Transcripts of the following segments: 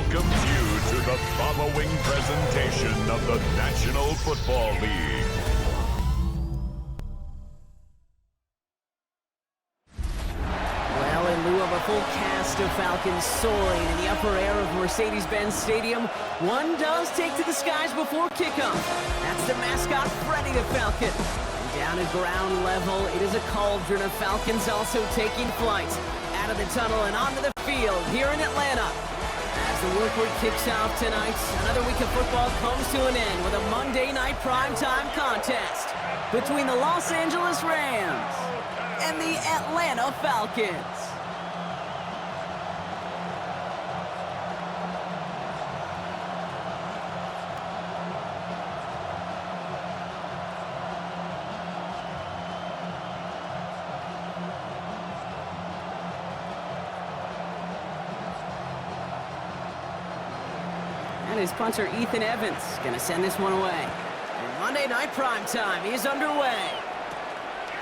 welcomes you to the following presentation of the National Football League. Well, in lieu of a full cast of Falcons soaring in the upper air of Mercedes-Benz Stadium, one does take to the skies before kickoff. That's the mascot, Freddy the Falcon. And down at ground level, it is a cauldron of Falcons also taking flight out of the tunnel and onto the field here in Atlanta. As the work week kicks off tonight, another week of football comes to an end with a Monday night primetime contest between the Los Angeles Rams and the Atlanta Falcons. And his punter, Ethan Evans, going to send this one away. And Monday night primetime is underway.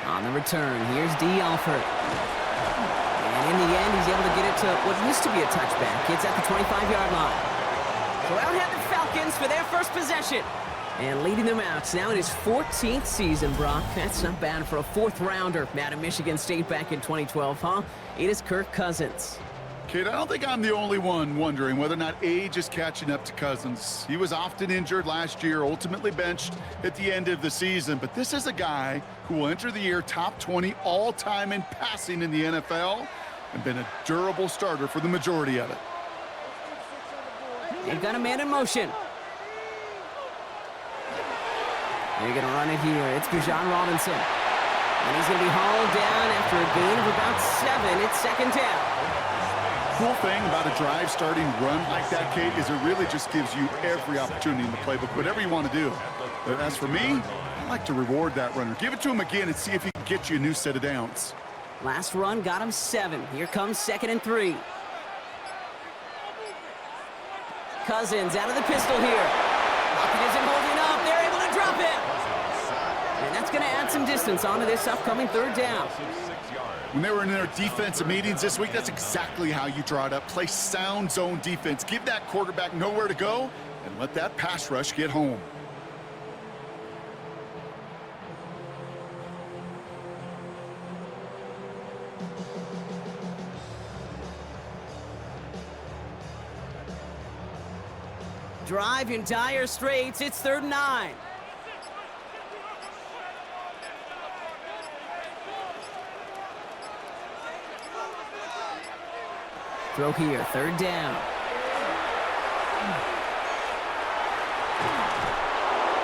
On the return, here's D. Alford. And in the end, he's able to get it to what used to be a touchback. It's at the 25-yard line. So out head the Falcons for their first possession. And leading them out now in his 14th season, Brock. That's not bad for a fourth-rounder out of Michigan State back in 2012, huh? It is Kirk Cousins. Kid, I don't think I'm the only one wondering whether or not age is catching up to Cousins. He was often injured last year, ultimately benched at the end of the season. But this is a guy who will enter the year top 20 all-time in passing in the NFL and been a durable starter for the majority of it. They've got a man in motion. They're going to run it here. It's Bijan Robinson. And he's going to be hauled down after a gain of about 7. It's second down. Cool thing about a drive starting run like that, Kate, is it really just gives you every opportunity in the playbook, whatever you want to do. But as for me, I like to reward that runner. Give it to him again and see if he can get you a new set of downs. Last run got him 7. Here comes 2nd and 3. Cousins out of the pistol here. Lockett isn't holding up. They're able to drop it. And that's going to add some distance onto this upcoming third down. When they were in their defensive meetings this week, that's exactly how you draw it up. Play sound zone defense. Give that quarterback nowhere to go and let that pass rush get home. Drive in dire straits. It's 3rd and 9. Throw here, 3rd down.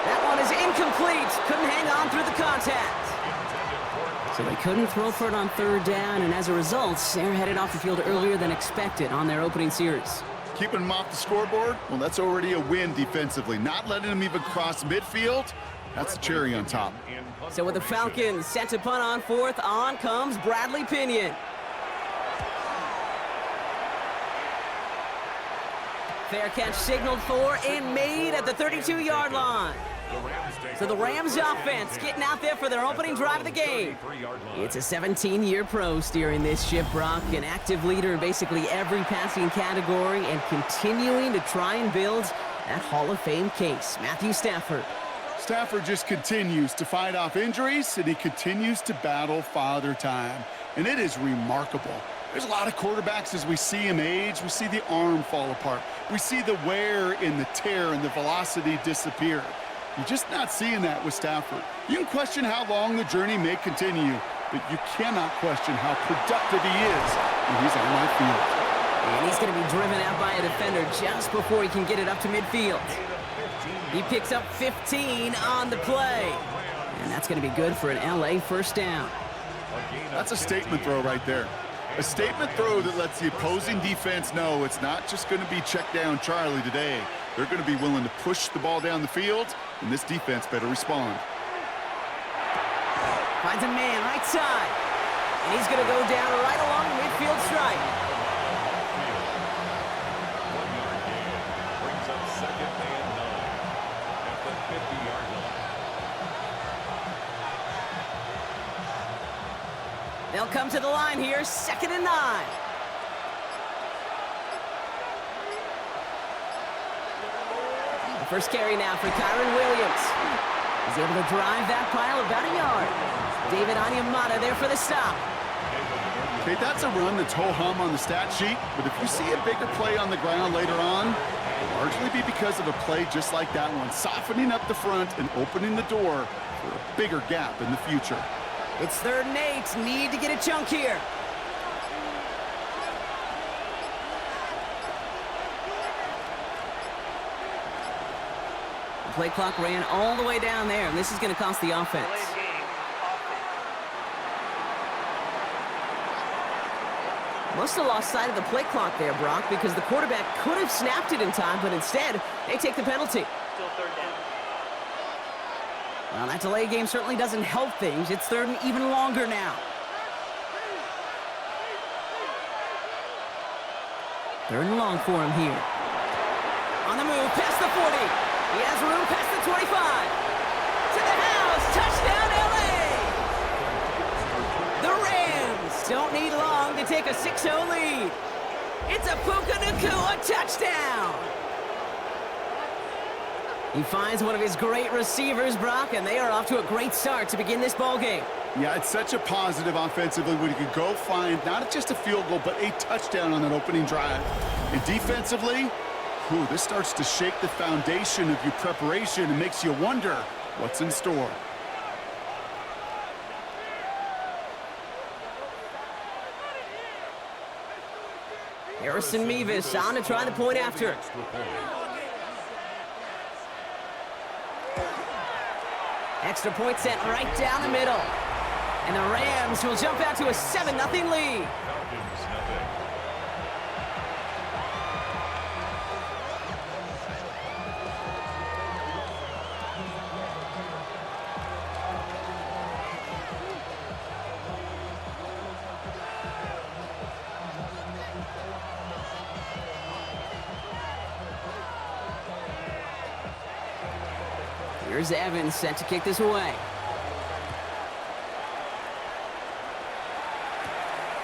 That one is incomplete. Couldn't hang on through the contact. So they couldn't throw for it on 3rd down, and as a result, they're headed off the field earlier than expected on their opening series. Keeping them off the scoreboard? Well, that's already a win defensively. Not letting them even cross midfield, that's the cherry on top. So with the Falcons set to punt on 4th, on comes Bradley Pinion. Fair catch signaled for and made at the 32-yard line. So the Rams offense getting out there for their opening drive of the game. It's a 17-year pro steering this ship, Brock, an active leader in basically every passing category and continuing to try and build that Hall of Fame case. Matthew Stafford. Stafford just continues to fight off injuries, and he continues to battle father time. And it is remarkable. There's a lot of quarterbacks as we see him age. We see the arm fall apart. We see the wear and the tear and the velocity disappear. You're just not seeing that with Stafford. You can question how long the journey may continue, but you cannot question how productive he is when he's on my field. And he's going to be driven out by a defender just before he can get it up to midfield. He picks up 15 on the play. And that's going to be good for an LA first down. That's a statement throw right there. A statement throw that lets the opposing defense know it's not just going to be check down Charlie today. They're going to be willing to push the ball down the field, and this defense better respond. Finds a man right side. And he's going to go down right along the midfield stripe. They'll come to the line here, 2nd and 9. First carry now for Kyron Williams. He's able to drive that pile about a yard. David Onyemata there for the stop. Okay, that's a run that's ho-hum on the stat sheet, but if you see a bigger play on the ground later on, it'll largely be because of a play just like that one, softening up the front and opening the door for a bigger gap in the future. It's 3rd and 8. Need to get a chunk here. The play clock ran all the way down there, and this is going to cost the offense. Must have lost sight of the play clock there, Brock, because the quarterback could have snapped it in time, but instead, they take the penalty. Still 3rd down. Well, that delay game certainly doesn't help things. It's 3rd and even longer now. 3rd and long for him here. On the move, past the 40. He has room past the 25. To the house, touchdown LA! The Rams don't need long to take a 6-0 lead. It's a Puka Nacua touchdown! He finds one of his great receivers, Brock, and they are off to a great start to begin this ball game. Yeah, it's such a positive offensively when you can go find not just a field goal, but a touchdown on that opening drive. And defensively, this starts to shake the foundation of your preparation and makes you wonder what's in store. Harrison Mevis on to try the point after. Extra point sent right down the middle. And the Rams will jump out to a 7-0 lead. Here's Evans set to kick this away.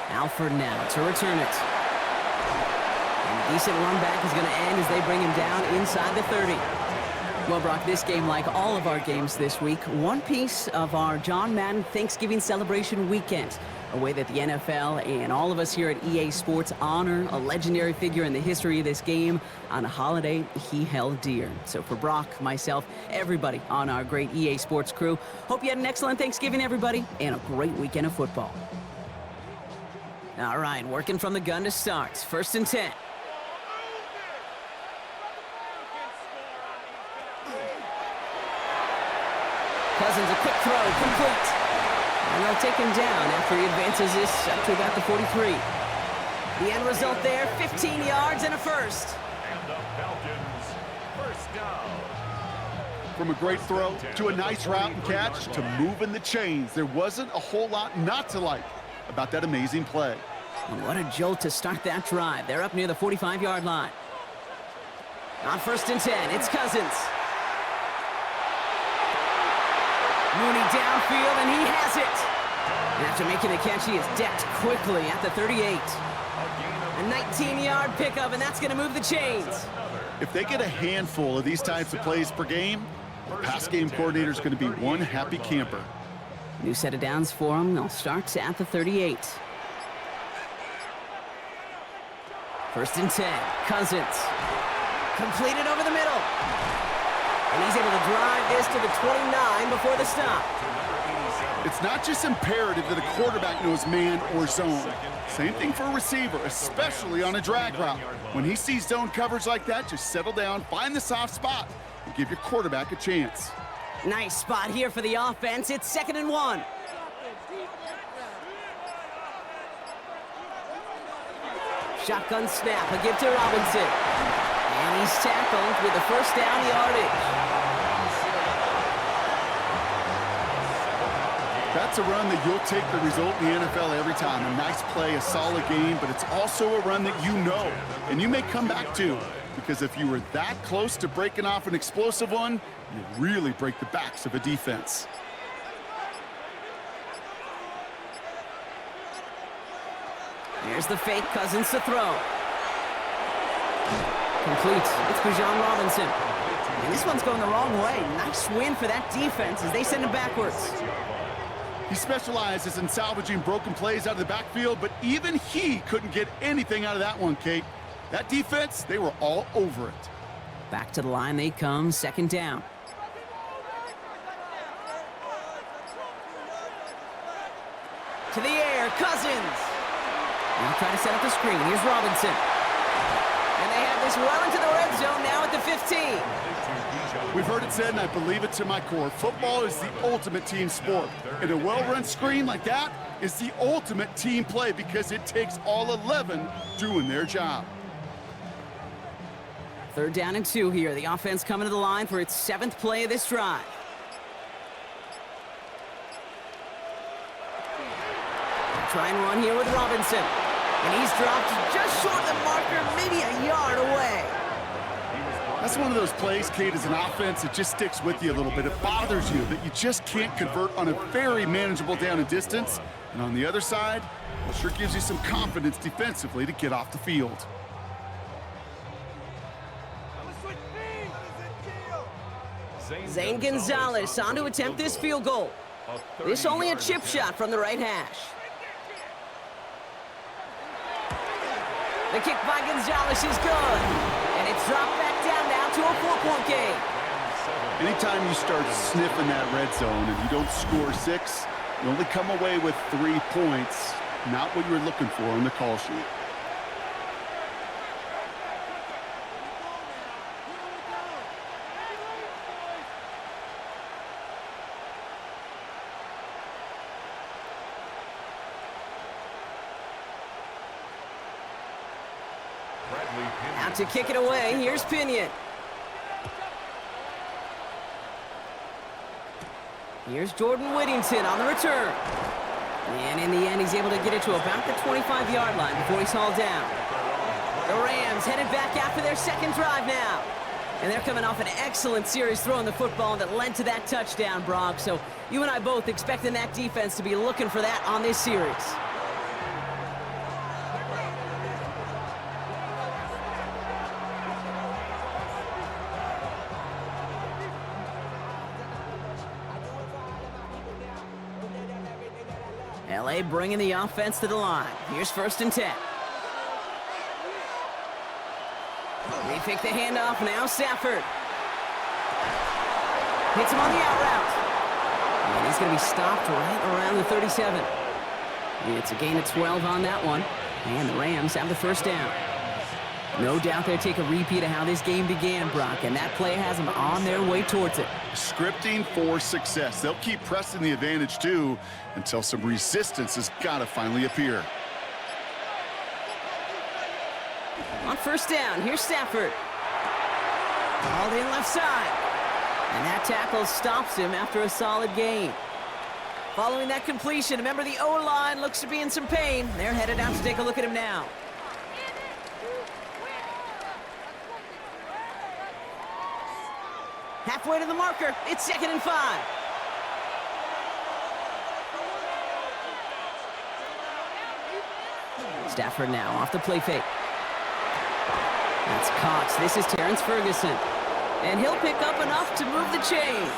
Alford now to return it. And a decent run back is going to end as they bring him down inside the 30. Well, Brock, this game, like all of our games this week, one piece of our John Madden Thanksgiving celebration weekend. A way that the NFL and all of us here at EA Sports honor a legendary figure in the history of this game on a holiday he held dear. So for Brock, myself, everybody on our great EA Sports crew, hope you had an excellent Thanksgiving, everybody, and a great weekend of football. All right, working from the gun to start. 1st and 10. Cousins, a quick throw, complete. And they'll take him down after he advances this up to about the 43. The end result there, 15 yards and a first. And the Falcons, first down. From a great throw to a nice route and catch to moving the chains, there wasn't a whole lot not to like about that amazing play. And what a jolt to start that drive. They're up near the 45-yard line. On 1st and 10, it's Cousins. Mooney downfield, and he has it. And after making the catch, he is decked quickly at the 38. A 19-yard pickup, and that's going to move the chains. If they get a handful of these types of plays per game, the pass game coordinator is going to be one happy camper. New set of downs for him. They'll start at the 38. 1st and 10. Cousins. Completed over the middle. And he's able to drive this to the 29 before the stop. It's not just imperative that a quarterback knows man or zone. Same thing for a receiver, especially on a drag route. When he sees zone coverage like that, just settle down, find the soft spot, and give your quarterback a chance. Nice spot here for the offense. It's 2nd and 1. Shotgun snap, a give to Robinson. And he's tackled with the first down yardage. That's a run that you'll take the result in the NFL every time. A nice play, a solid game, but it's also a run that you know and you may come back to, because if you were that close to breaking off an explosive one, you really break the backs of a defense. Here's the fake, Cousins to throw. Complete. It's Bijan Robinson. And this one's going the wrong way. Nice win for that defense as they send him backwards. He specializes in salvaging broken plays out of the backfield, but even he couldn't get anything out of that one, Kate. That defense, they were all over it. Back to the line they come, second down. To the air, Cousins. Now try to set up the screen. Here's Robinson. And they have this well into the red zone now at the 15. We've heard it said, and I believe it to my core, football is the ultimate team sport. And a well-run screen like that is the ultimate team play because it takes all 11 doing their job. 3rd down and 2 here. The offense coming to the line for its 7th play of this drive. Try and run here with Robinson. And he's dropped just short of the marker, maybe a yard away. That's one of those plays, Kate, as an offense, it just sticks with you a little bit. It bothers you that you just can't convert on a very manageable down and distance. And on the other side, it sure gives you some confidence defensively to get off the field. Zane Gonzalez on to attempt this field goal. This only a chip shot from the right hash. The kick by Gonzalez is good. And it's dropped back down now to a 4-point game. Anytime you start sniffing that red zone and you don't score 6, you only come away with 3 points. Not what you were looking for on the call sheet. Out to kick it away, here's Pinion. Here's Jordan Whittington on the return. And in the end, he's able to get it to about the 25-yard line before he's hauled down. The Rams headed back after their 2nd drive now. And they're coming off an excellent series throwing the football that led to that touchdown, Brock. So you and I both expecting that defense to be looking for that on this series. LA bringing the offense to the line. Here's 1st and 10. They pick the handoff, now Stafford. Hits him on the out route. And he's going to be stopped right around the 37. It's a gain of 12 on that one. And the Rams have the 1st down. No doubt they'll take a repeat of how this game began, Brock, and that play has them on their way towards it. Scripting for success. They'll keep pressing the advantage, too, until some resistance has got to finally appear. On 1st down, here's Stafford. All in left side. And that tackle stops him after a solid gain. Following that completion, remember the O-line looks to be in some pain. They're headed out to take a look at him now. Halfway to the marker, it's 2nd and 5. Stafford now off the play fake. That's Cox. This is Terrence Ferguson. And he'll pick up enough to move the chains.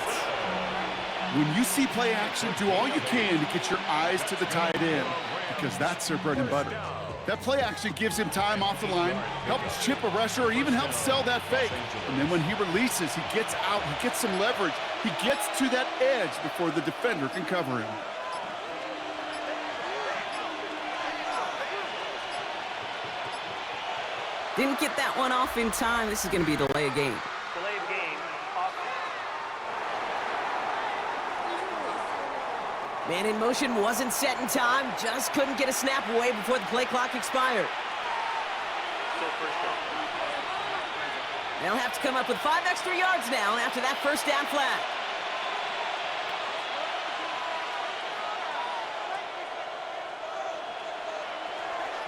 When you see play action, do all you can to get your eyes to the tight end, because that's their bread and butter. That play action gives him time off the line, helps chip a rusher, or even helps sell that fake. And then when he releases, he gets out, he gets some leverage. He gets to that edge before the defender can cover him. Didn't get that one off in time. This is going to be a delay of game. Delay of game. Man in motion wasn't set in time. Just couldn't get a snap away before the play clock expired. Still 1st down. They'll have to come up with 5 extra yards now after that 1st down flag.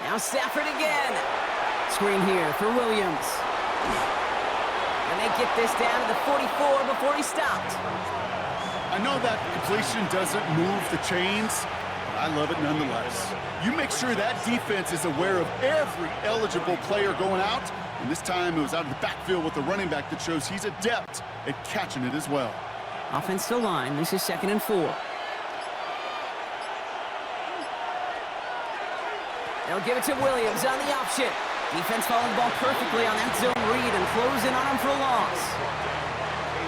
Now Stafford again. Screen here for Williams. And they get this down to the 44 before he stopped. I know that completion doesn't move the chains, but I love it nonetheless. You make sure that defense is aware of every eligible player going out, and this time it was out of the backfield with the running back that shows he's adept at catching it as well. Offense to line. This is 2nd and 4. They'll give it to Williams on the option. Defense following the ball perfectly on that zone read and closing on him for a loss.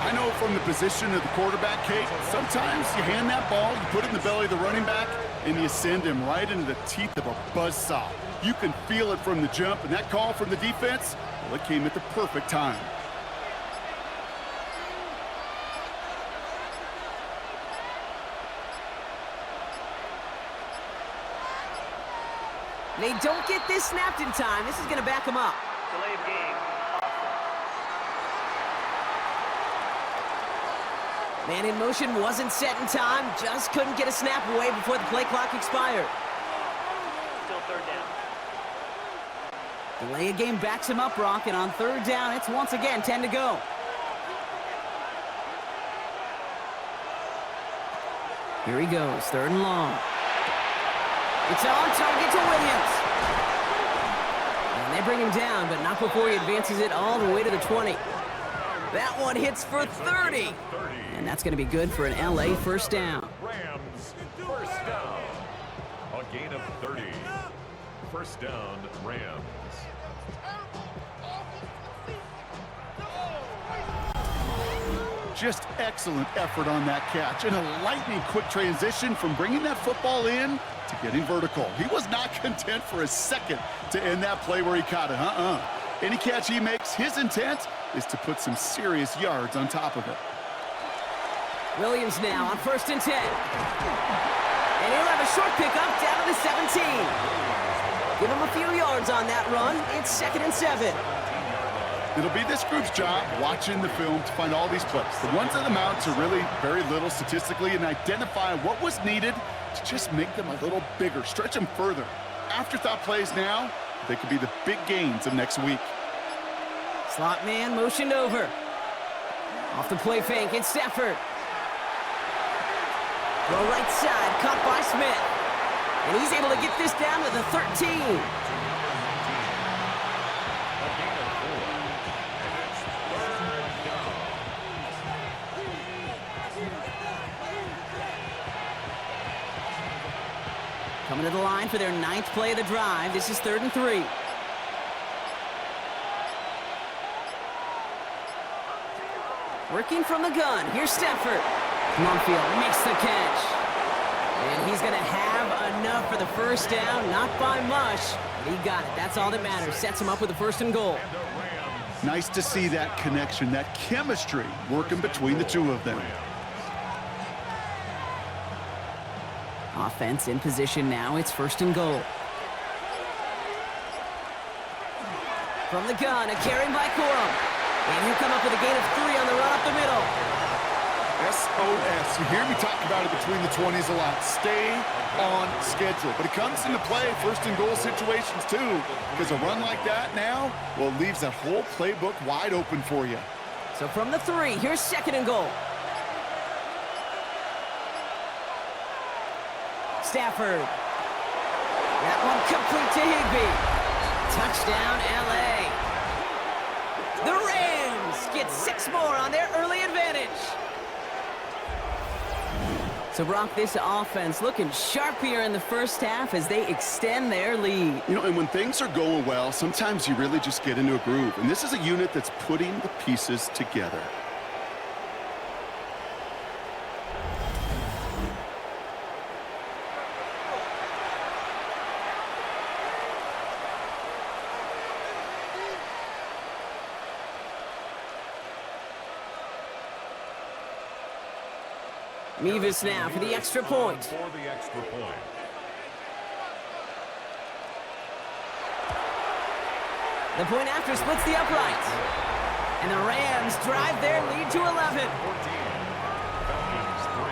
I know from the position of the quarterback, Kate, sometimes you hand that ball, you put it in the belly of the running back, and you send him right into the teeth of a buzzsaw. You can feel it from the jump, and that call from the defense, well, it came at the perfect time. They don't get this snapped in time. This is going to back them up. Delay of game. Man in motion wasn't set in time. Just couldn't get a snap away before the play clock expired. Still 3rd down. Delay of game backs him up, Brock, and on 3rd down, it's once again 10 to go. Here he goes, 3rd and long. It's on target to Williams. And they bring him down, but not before he advances it all the way to the 20. That one hits for 30. And that's going to be good for an LA first down. Rams, first down. A gain of 30. First down, Rams. Just excellent effort on that catch and a lightning quick transition from bringing that football in to getting vertical. He was not content for a second to end that play where he caught it. Any catch he makes, his intent is to put some serious yards on top of it. Williams now on 1st and 10. And he'll have a short pickup down to the 17. Give him a few yards on that run. It's 2nd and 7. It'll be this group's job watching the film to find all these plays. The ones that amount to really very little statistically and identify what was needed to just make them a little bigger, stretch them further. Afterthought plays now, they could be the big gains of next week. Slot man motioned over. Off the play fake, it's Stafford. Go right side, caught by Smith. And he's able to get this down to the 13. Coming to the line for their 9th play of the drive. This is 3rd and 3. Working from the gun. Here's Stafford. Monfield makes the catch. And he's going to have enough for the first down. Not by much, but he got it. That's all that matters. Sets him up with a 1st and goal. Nice to see that connection, that chemistry working between the two of them. Offense in position now. It's 1st and goal. From the gun, a carry by Corum. And he'll come up with a gain of 3 on the run up the middle. SOS. You hear me talk about it between the 20s a lot. Stay on schedule. But it comes into play 1st and goal situations too. Because a run like that now, well, leaves that whole playbook wide open for you. So from the 3, here's 2nd and goal. Stafford. That one complete to Higbee. Touchdown, LA. The Rams get 6 more on their early advantage. So, Brock, this offense looking sharp here in the first half as they extend their lead. You know, and when things are going well, sometimes you really just get into a groove. And this is a unit that's putting the pieces together. Mevis now for the extra point. For the extra point. The point after splits the uprights. And the Rams drive their lead to 11. 14. Falcons 3.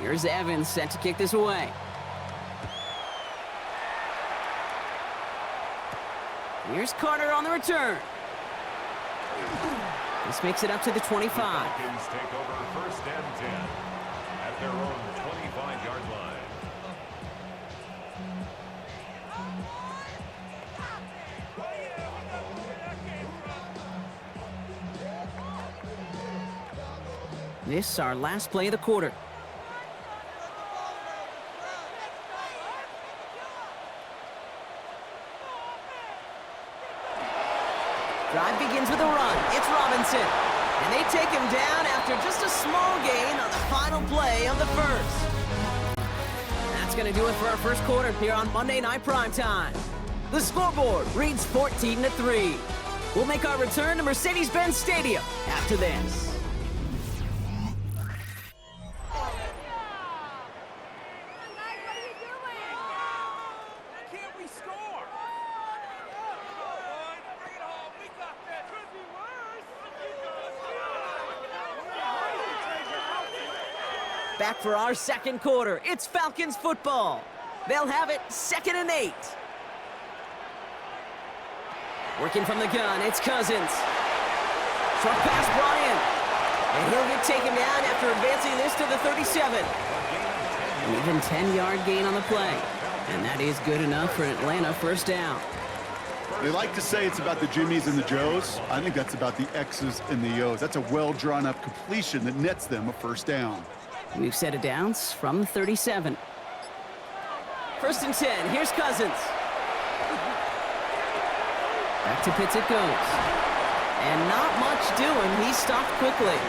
Here's Evans set to kick this away. Here's Carter on the return. This makes it up to the 25. Falcons take over first and 10 at their own 25-yard line. This is our last play of the quarter. Drive begins with a run. It's Robinson. And they take him down after just a small gain on the final play of the first. That's going to do it for our first quarter here on Monday Night Primetime. The scoreboard reads 14-3. We'll make our return to Mercedes-Benz Stadium after this. Back for our second quarter. It's Falcons football. They'll have it 2nd and 8. Working from the gun, it's Cousins. Short pass brought in. And he'll get taken down after advancing this to the 37. An even 10-yard gain on the play. And that is good enough for Atlanta first down. They like to say it's about the Jimmies and the Joes. I think that's about the X's and the O's. That's a well-drawn-up completion that nets them a first down. We've set it downs from the 37. 1st and 10. Here's Cousins. Back to Pitts it goes. And not much doing. He stopped quickly.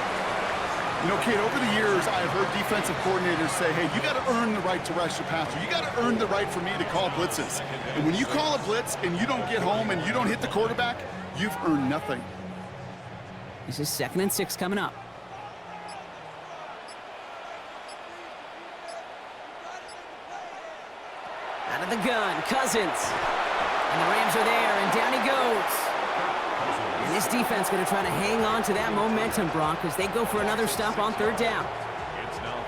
You know, Kate, over the years, I've heard defensive coordinators say, hey, you got to earn the right to rush the passer. You got to earn the right for me to call blitzes. And when you call a blitz and you don't get home and you don't hit the quarterback, you've earned nothing. This is 2nd and 6 coming up. Out of the gun, Cousins. And the Rams are there, and down he goes. And this defense going to try to hang on to that momentum, Brock, as they go for another stop on 3rd down.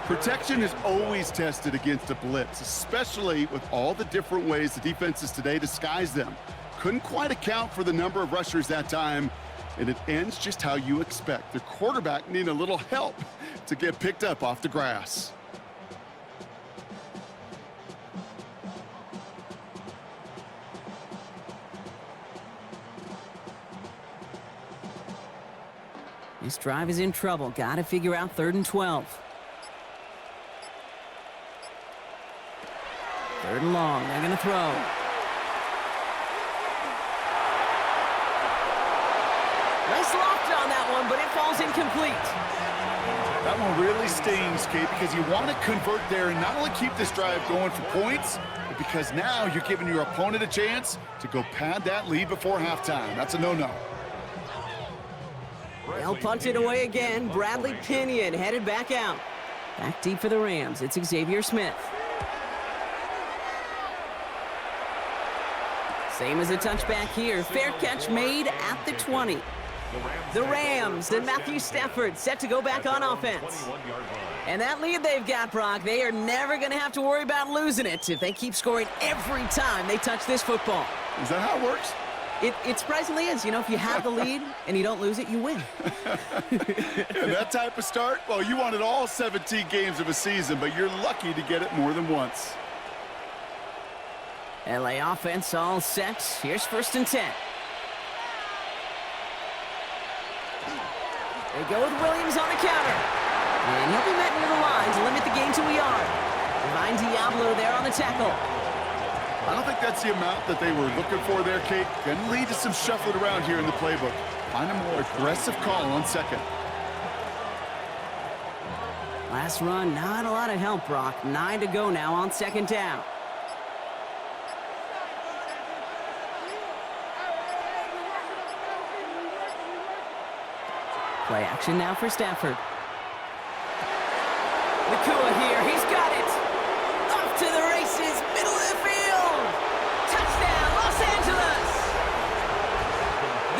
Protection is always tested against a blitz, especially with all the different ways the defenses today disguise them. Couldn't quite account for the number of rushers that time, and it ends just how you expect. The quarterback needing a little help to get picked up off the grass. This drive is in trouble. Got to figure out 3rd and 12. 3rd and long. They're going to throw. Nice loft on that one, but it falls incomplete. That one really stings, Kate, because you want to convert there and not only keep this drive going for points, but because now you're giving your opponent a chance to go pad that lead before halftime. That's a no-no. They'll punt it away again. Bradley Pinion headed back out. Back deep for the Rams. It's Xavier Smith. Same as a touchback here. Fair catch made at the 20. The Rams and Matthew Stafford set to go back on offense. And that lead they've got, Brock, they are never going to have to worry about losing it if they keep scoring every time they touch this football. Is that how it works? It surprisingly is. You know, if you have the lead and you don't lose it, you win. And that type of start, well, you wanted all 17 games of a season, but you're lucky to get it more than once. LA offense all set. Here's 1st and 10. They go with Williams on the counter. And he'll be met near the line to limit the gain to a yard. Divine Diablo there on the tackle. I don't think that's the amount that they were looking for there, Kate. Can lead to some shuffling around here in the playbook. Find a more aggressive call on 2nd. Last run, not a lot of help, Brock. 9 to go now on 2nd down. Play action now for Stafford. Nakua here, he's got it! Off to the races, middle of the field! Touchdown, Los Angeles!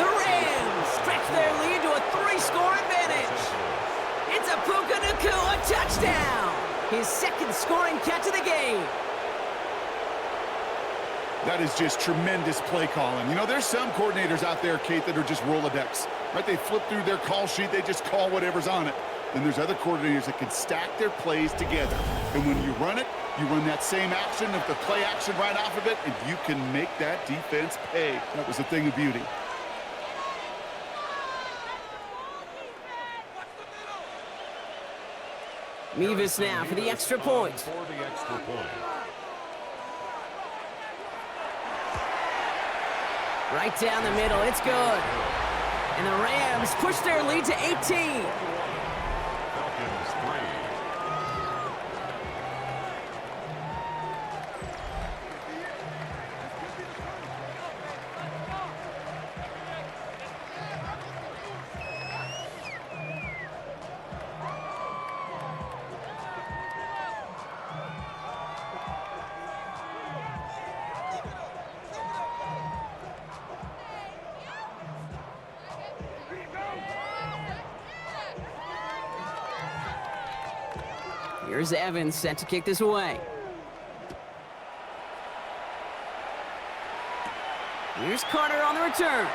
The Rams stretch their lead to a 3-score advantage. It's a Puka Nakua touchdown! his second scoring catch of the game. That is just tremendous play calling. You know, there's some coordinators out there, Kate, that are just Rolodex, right? They flip through their call sheet. They just call whatever's on it. Then there's other coordinators that can stack their plays together. And when you run it, you run that same action of the play action right off of it, and you can make that defense pay. That was a thing of beauty. Mevis now for the extra point. For the extra point. Right down the middle, it's good. And the Rams push their lead to 18. Falcons 3. Here's Evans set to kick this away. Here's Carter on the return.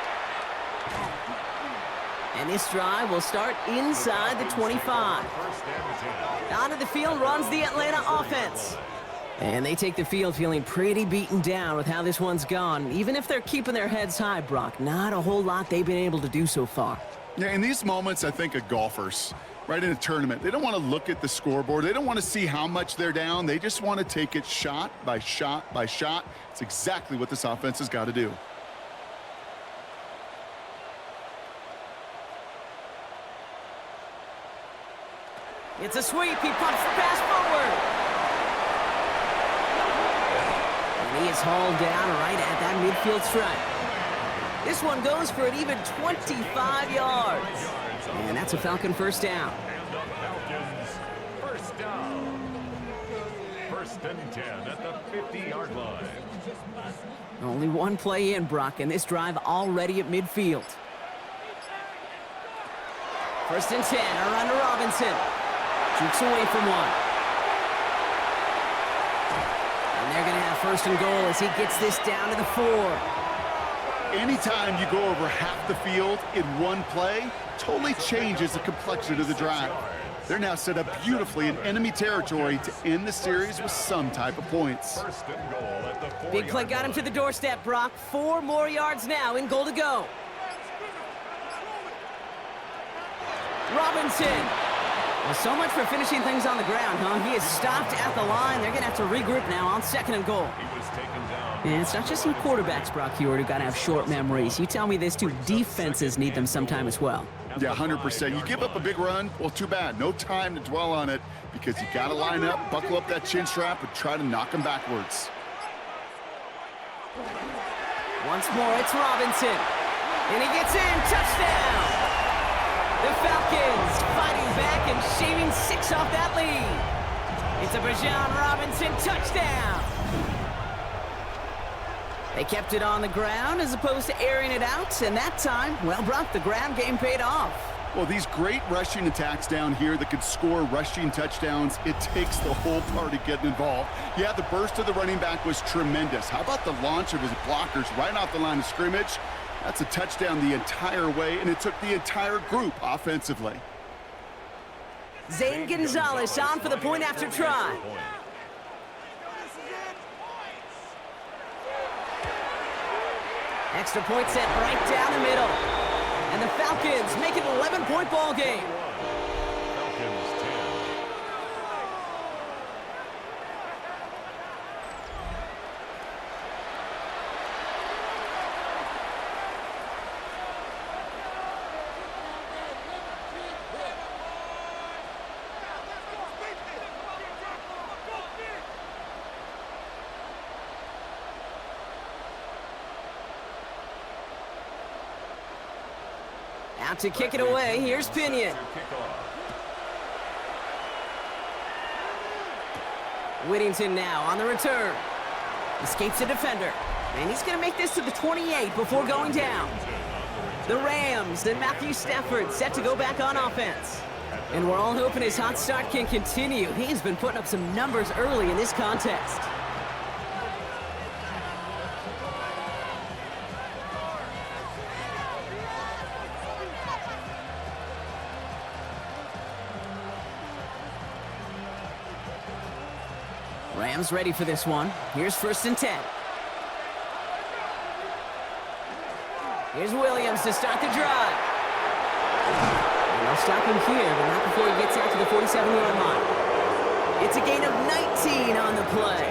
And this drive will start inside the 25. Onto the field runs the Atlanta offense. And they take the field feeling pretty beaten down with how this one's gone. Even if they're keeping their heads high, Brock, not a whole lot they've been able to do so far. Yeah, in these moments, I think of golfers, right, in a tournament. They don't want to look at the scoreboard. They don't want to see how much they're down. They just want to take it shot by shot by shot. It's exactly what this offense has got to do. It's a sweep. He pumps the pass forward. And he is hauled down right at that midfield stripe. This one goes for an even 25 yards. And that's a Falcon first down. And the Falcons first down. 1st and 10 at the 50-yard line. Only one play in, Brock, and this drive already at midfield. 1st and 10, a run to Robinson. Jukes away from one. And they're going to have 1st and goal as he gets this down to the 4. Anytime you go over half the field in one play, totally changes the complexion of the drive. They're now set up beautifully in enemy territory to end the series with some type of points. 1st and goal at the 4-yard Big play got him to the doorstep, Brock. 4 more yards now in goal to go. Robinson. Well, so much for finishing things on the ground, huh? He is stopped at the line. They're going to have to regroup now on 2nd and goal. He was taken down. And it's not just some quarterbacks, Brock Hewitt, who got to have short memories. You tell me this too, defenses need them sometime as well. Yeah, 100%. You give up a bbig run, well, too bad. No time to dwell on it because you got to line up, buckle up that chin strap, and try to knock them backwards. Once more, it's Robinson. And he gets in. Touchdown! The Falcons fighting back and shaving 6 off that lead. It's a Bijan Robinson touchdown. They kept it on the ground as opposed to airing it out, and that time, well, Brock, the ground game paid off. Well, these great rushing attacks down here that could score rushing touchdowns, it takes the whole party getting involved. Yeah, the burst of the running back was tremendous. How about the launch of his blockers right off the line of scrimmage? That's a touchdown the entire way, and it took the entire group offensively. Zane Gonzalez on for the point after try. Extra point set right down the middle. And the Falcons make it an 11-point ball game. Falcons 10. Out to kick it away, here's Pinion. Whittington now on the return. Escapes a defender. And he's going to make this to the 28 before going down. The Rams and Matthew Stafford set to go back on offense. And we're all hoping his hot start can continue. He's been putting up some numbers early in this contest. Rams ready for this one. Here's 1st and 10. Here's Williams to start the drive. And they'll stop him here, but not before he gets out to the 47-yard line. It's a gain of 19 on the play.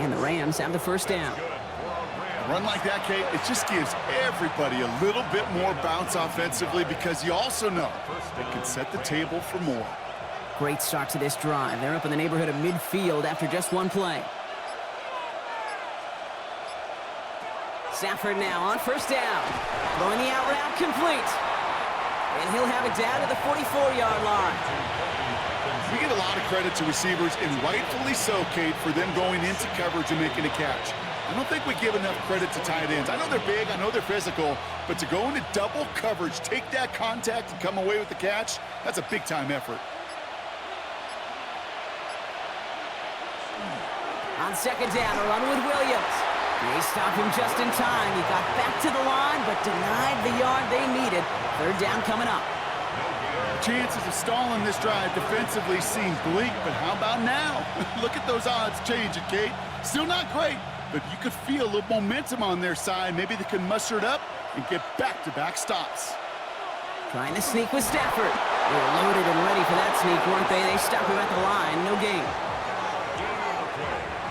And the Rams have the 1st down. A run like that, Kate, it just gives everybody a little bit more bounce offensively because you also know they can set the table for more. Great start to this drive. They're up in the neighborhood of midfield after just one play. Stafford now on 1st down. Throwing the out route complete. And he'll have it down to the 44-yard line. We give a lot of credit to receivers, and rightfully so, Kate, for them going into coverage and making a catch. I don't think we give enough credit to tight ends. I know they're big, I know they're physical, but to go into double coverage, take that contact, and come away with the catch, that's a big-time effort. On 2nd down, a run with Williams. They stop him just in time. He got back to the line, but denied the yard they needed. 3rd down coming up. Chances of stalling this drive defensively seem bleak, but how about now? Look at those odds changing, Kate. Still not great, but you could feel a little momentum on their side. Maybe they can muster it up and get back-to-back stops. Trying to sneak with Stafford. They were loaded and ready for that sneak, weren't they? They stop him at the line. No gain.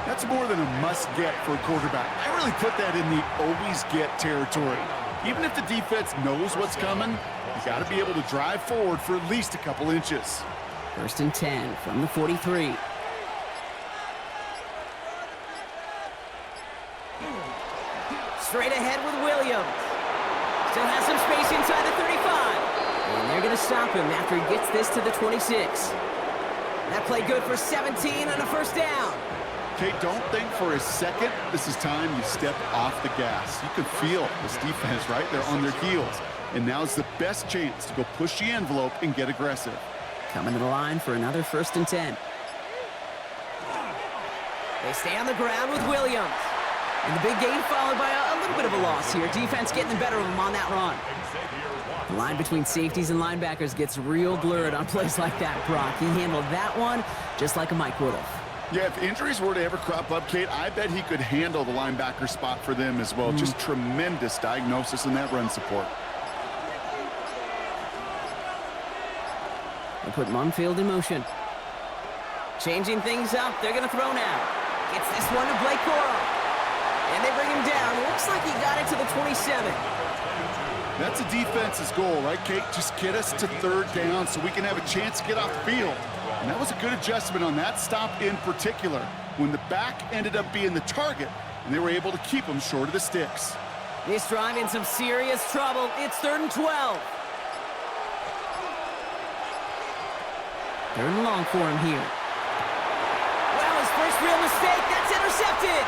That's more than a must-get for a quarterback. I really put that in the always-get territory. Even if the defense knows what's coming, you got to be able to drive forward for at least a couple inches. 1st and 10 from the 43. Straight ahead with Williams. Still has some space inside the 35. And they're going to stop him after he gets this to the 26. That play good for 17 on a 1st down. Kate, don't think for a second this is time you step off the gas. You can feel this defense right there on their heels. And now's the best chance to go push the envelope and get aggressive. Coming to the line for another 1st and 10. They stay on the ground with Williams. And the big gain followed by a little bit of a loss here. Defense getting the better of them on that run. The line between safeties and linebackers gets real blurred on plays like that, Brock. He handled that one just like a Mike would have. Yeah, if injuries were to ever crop up, Kate, I bet he could handle the linebacker spot for them as well. Just tremendous diagnosis in that run support. They put Munfield in motion. Changing things up. They're going to throw now. Gets this one to Blake Corum. And they bring him down. Looks like he got it to the 27. That's a defense's goal, right, Kate? Just get us to 3rd down so we can have a chance to get off the field. And that was a good adjustment on that stop in particular, when the back ended up being the target, and they were able to keep him short of the sticks. This drive in some serious trouble. It's 3rd and 12. 3rd and long for him here. Well, his first real mistake. That's intercepted.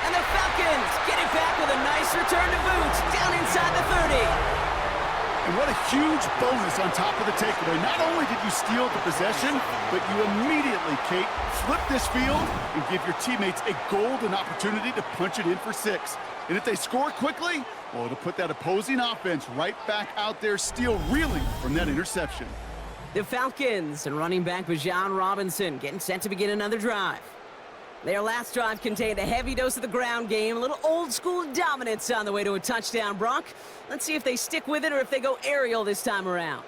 And the Falcons get it back with a nice return to boot down inside the 30. And what a huge bonus on top of the takeaway. Not only did you steal the possession, but you immediately, Kate, flip this field and give your teammates a golden opportunity to punch it in for 6. And if they score quickly, well, it'll put that opposing offense right back out there, still reeling from that interception. The Falcons and running back Bijan Robinson getting set to begin another drive. Their last drive contained a heavy dose of the ground game, a little old-school dominance on the way to a touchdown, Brock. Let's see if they stick with it or if they go aerial this time around.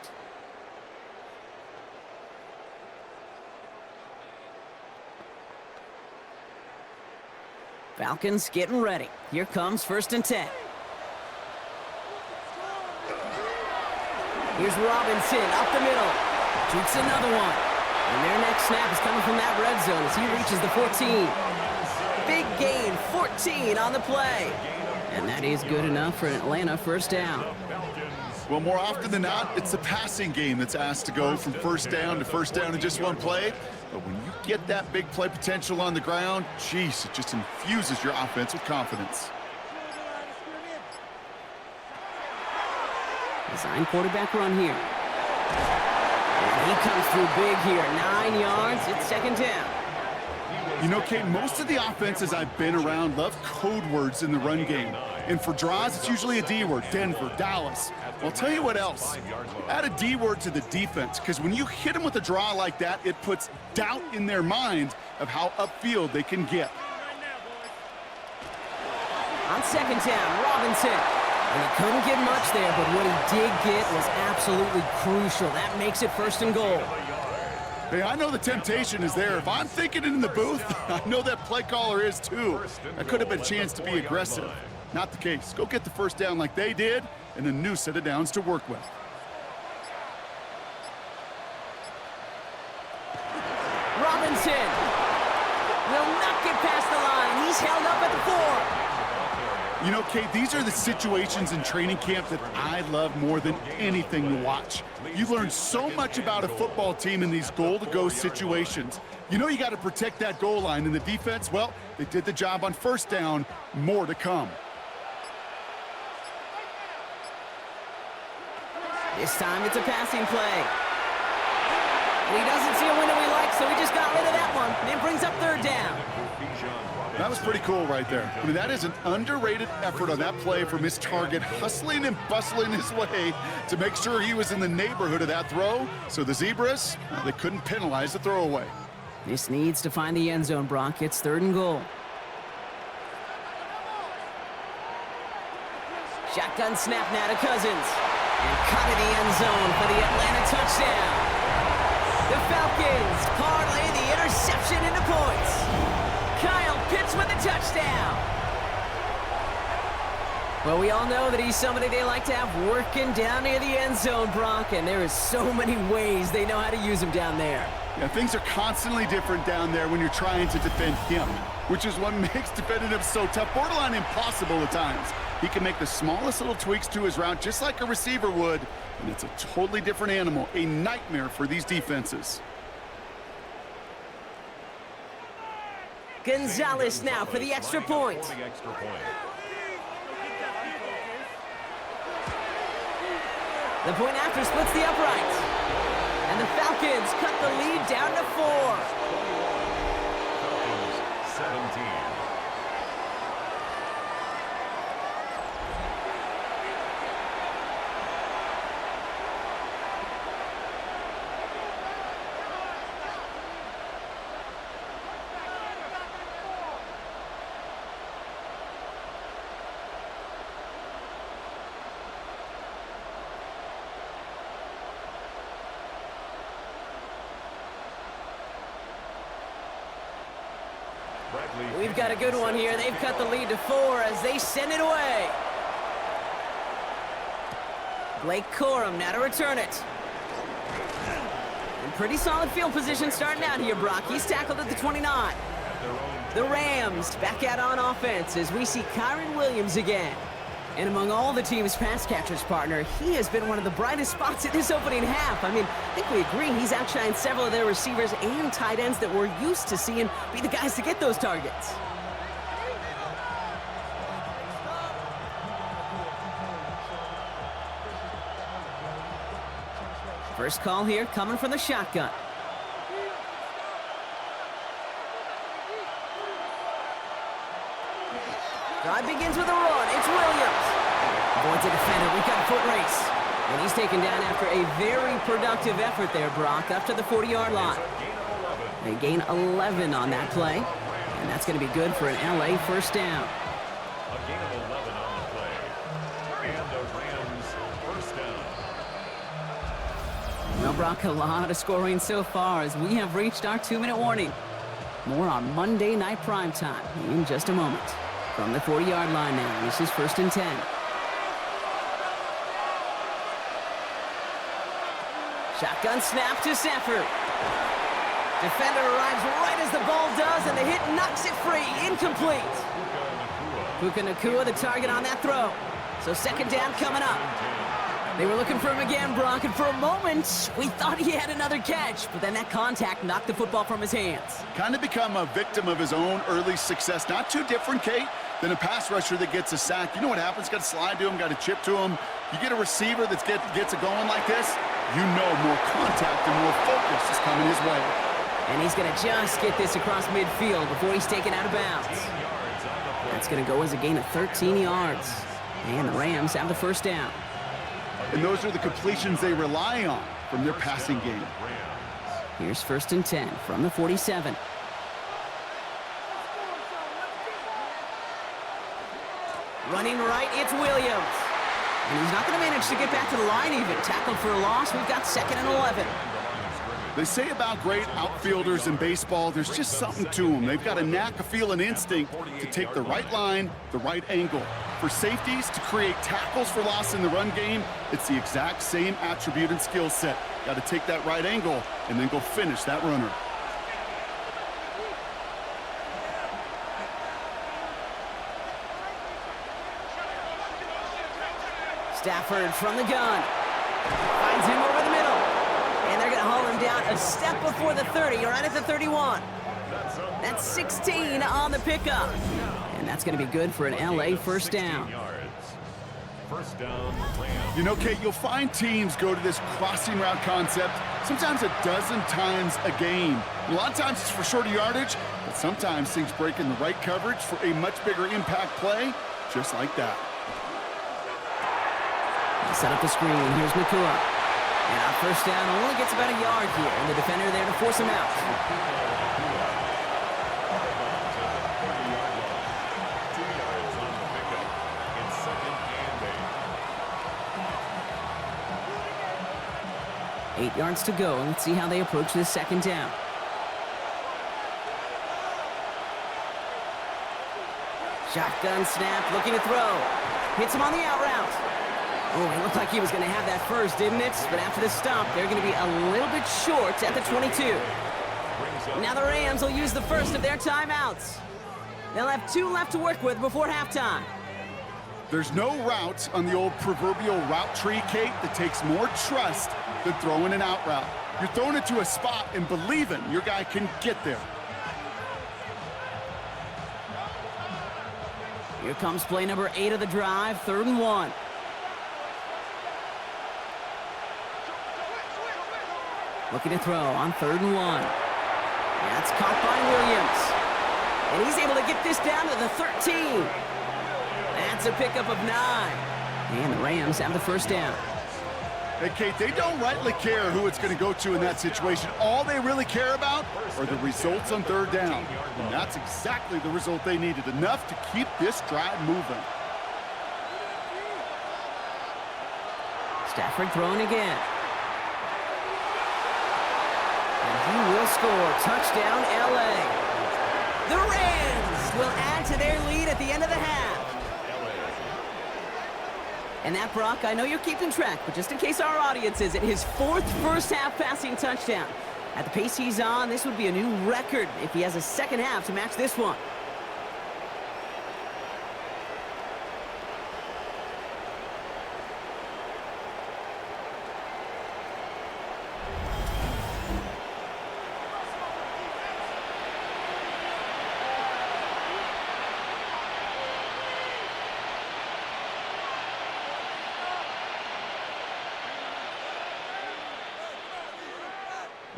Falcons getting ready. Here comes 1st and 10. Here's Robinson up the middle. Shoots another one. And their next snap is coming from that red zone as he reaches the 14. Big gain, 14 on the play. And that is good enough for an Atlanta 1st down. Well, more often than not, it's the passing game that's asked to go from 1st down to 1st down in just one play. But when you get that big play potential on the ground, geez, it just infuses your offense with confidence. Design quarterback run here. And he comes through big here. 9 yards. It's second down. You know, Kate, most of the offenses I've been around love code words in the run game. And for draws, it's usually a D word. Denver, Dallas. Well, I'll tell you what else. Add a D word to the defense, because when you hit them with a draw like that, it puts doubt in their minds of how upfield they can get. On second down, Robinson. And he couldn't get much there, but what he did get was absolutely crucial. That makes it first and goal. Hey, I know the temptation is there. If I'm thinking it in the booth, I know that play caller is too. That could have been a chance to be aggressive. Not the case. Go get the first down like they did, and a new set of downs to work with. Robinson will not get past the line. He's held up at the 4. You know, Kate, these are the situations in training camp that I love more than anything to watch. You learn so much about a football team in these goal-to-go situations. You know you got to protect that goal line, and the defense, well, they did the job on first down. More to come. This time it's a passing play. And he doesn't see a window he likes, so he just got rid of that one. And it brings up third down. That was pretty cool right there. I mean, that is an underrated effort on that play from his target, hustling and bustling his way to make sure he was in the neighborhood of that throw. So the Zebras, well, they couldn't penalize the throwaway. This needs to find the end zone, Brock. It's third and goal. Shotgun snap now to Cousins. And cut in the end zone for the Atlanta touchdown. The Falcons parlay the interception into points. Kyle Pitts with a touchdown. Well, we all know that he's somebody they like to have working down near the end zone, Brock, and there is so many ways they know how to use him down there. Yeah, things are constantly different down there when you're trying to defend him, which is what makes defending him so tough, borderline impossible at times. He can make the smallest little tweaks to his route just like a receiver would, and it's a totally different animal, a nightmare for these defenses. Gonzalez now for the extra point. The point after splits the upright. And the Falcons cut the lead down to 4. Falcons 17. We've got a good one here. They've cut the lead to 4 as they send it away. Blake Corum now to return it. In pretty solid field position starting out here, Brock. He's tackled at the 29. The Rams back out on offense as we see Kyron Williams again. And among all the team's pass catchers, partner, he has been one of the brightest spots in this opening half. I mean, I think we agree he's outshined several of their receivers and tight ends that we're used to seeing be the guys to get those targets. First call here coming from the shotgun. Drive begins with a run. It's Williams. Avoids a defender. We've got a foot race. And he's taken down after a very productive effort there, Brock, up to the 40-yard line. They gain 11 on that play. And that's going to be good for an LA first down. A gain of 11 on the play. And the Rams first down. Well, Brock, a lot of scoring so far as we have reached our 2-minute warning. More on Monday Night Primetime in just a moment. From the 40-yard line now, this is first and 10. Shotgun snap to Stafford. Defender arrives right as the ball does, and the hit knocks it free. Incomplete. Puka Nacua, the target on that throw. So second down coming up. They were looking for him again, Brock, and for a moment, we thought he had another catch, but then that contact knocked the football from his hands. Kind of become a victim of his own early success. Not too different, Kate, than a pass rusher that gets a sack. You know what happens? Got to slide to him, got to chip to him. You get a receiver that gets it going like this, you know more contact and more focus is coming his way. And he's going to just get this across midfield before he's taken out of bounds. That's going to go as a gain of 13 yards. And the Rams have the first down. And those are the completions they rely on from their passing game. Here's 1st and 10 from the 47. Running right, it's Williams. And he's not going to manage to get back to the line even. Tackled for a loss. We've got 2nd and 11. They say about great outfielders in baseball, there's just something to them. They've got a knack, a feel, an instinct to take the right line, the right angle. For safeties to create tackles for loss in the run game, it's the exact same attribute and skill set. Got to take that right angle and then go finish that runner. Stafford from the gun. Finds him over the middle. And they're going to haul him down a step before the 30, right at the 31. That's 16 on the pickup. And that's going to be good for an LA first down. First down, Rams. You know, Kate, you'll find teams go to this crossing route concept sometimes a dozen times a game. A lot of times it's for shorter yardage, but sometimes things break in the right coverage for a much bigger impact play, just like that. Set up the screen. Here's Nakua. And our first down only gets about a yard here. And the defender there to force him out. 2 yards on the pickup. It's 2nd and 8. 8 yards to go. Let's see how they approach this 2nd down. Shotgun snap. Looking to throw. Hits him on the out route. Oh, it looked like he was going to have that first, didn't it? But after the stop, they're going to be a little bit short at the 22. Now the Rams will use the first of their timeouts. They'll have 2 left to work with before halftime. There's no route on the old proverbial route tree, Kate, that takes more trust than throwing an out route. You're throwing it to a spot and believing your guy can get there. Here comes play number 8 of the drive, 3rd and 1. Looking to throw on 3rd and 1. That's caught by Williams. And he's able to get this down to the 13. That's a pickup of 9. And the Rams have the first down. Hey, Kate, they don't rightly care who it's going to go to in that situation. All they really care about are the results on 3rd down. And that's exactly the result they needed, enough to keep this drive moving. Stafford throwing again. He will score. Touchdown, LA. The Rams will add to their lead at the end of the half. And that, Brock, I know you're keeping track, but just in case our audience isn't, his 4th first-half passing touchdown. At the pace he's on, this would be a new record if he has a second half to match this one.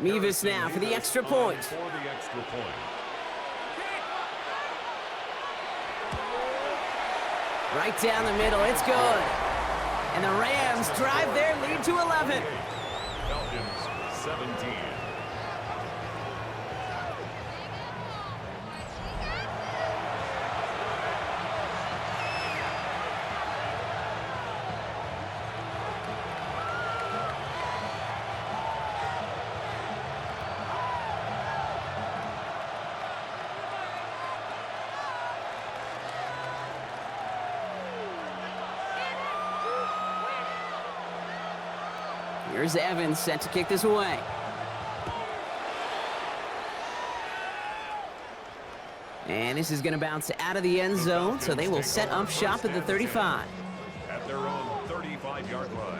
Mevis now for the extra point. Right down the middle, it's good. And the Rams drive their lead to 11. Falcons 17. Here's Evans set to kick this away. And this is going to bounce out of the end zone, so they will set up shop at the 35. At their own 35-yard line.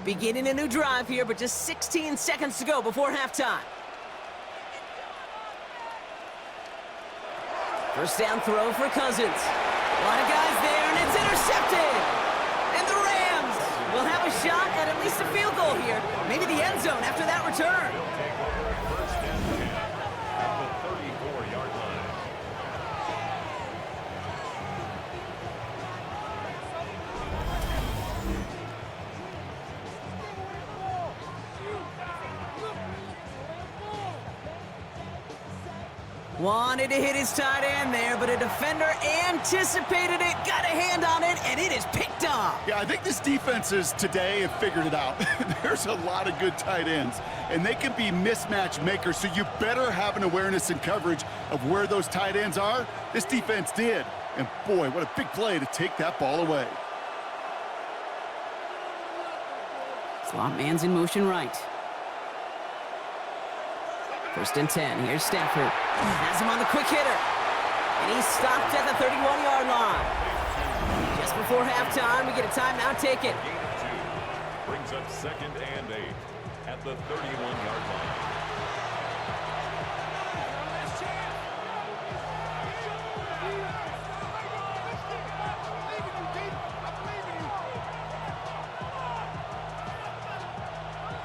Beginning a new drive here, but just 16 seconds to go before halftime. First down throw for Cousins. A lot of guys there, and it's intercepted. And the Rams will have a shot at least a field goal here. Maybe the end zone after that return. They'll take over first and 10 at the 34-yard line. Wanted to hit his tight end there, but a defender anticipated it, got a hand on it, and it is picked off. Yeah, I think this defenses today have figured it out. There's a lot of good tight ends, and they can be mismatch makers, so you better have an awareness and coverage of where those tight ends are. This defense did, and boy, what a big play to take that ball away. Slot man's in motion right. First and 10, here's Stafford. Has him on the quick hitter. And he's stopped at the 31-yard line. Just before halftime, we get a timeout taken. Gain of 2 brings up second and 8 at the 31-yard line.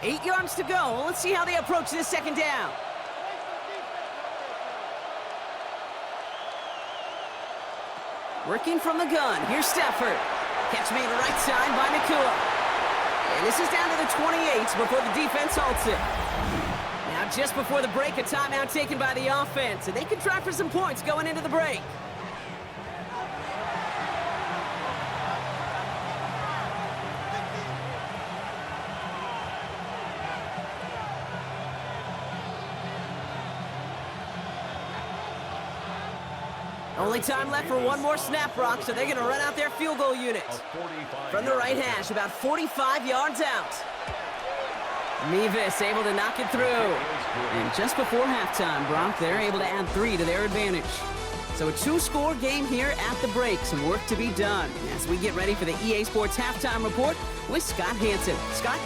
Eight yards to go. Let's see how they approach this second down. Working from the gun. Here's Stafford. Catch made right side by Nakua. And this is down to the 28 before the defense halts it. Now just before the break, a timeout taken by the offense. And they can try for some points going into the break. Only time left for one more snap, Brock, so they're going to run out their field goal unit. From the right hash, about 45 yards out. Mevis able to knock it through. And just before halftime, Brock, they're able to add 3 to their advantage. So a 2-score game here at the break. Some work to be done as we get ready for the EA Sports Halftime Report with Scott Hanson. Scott?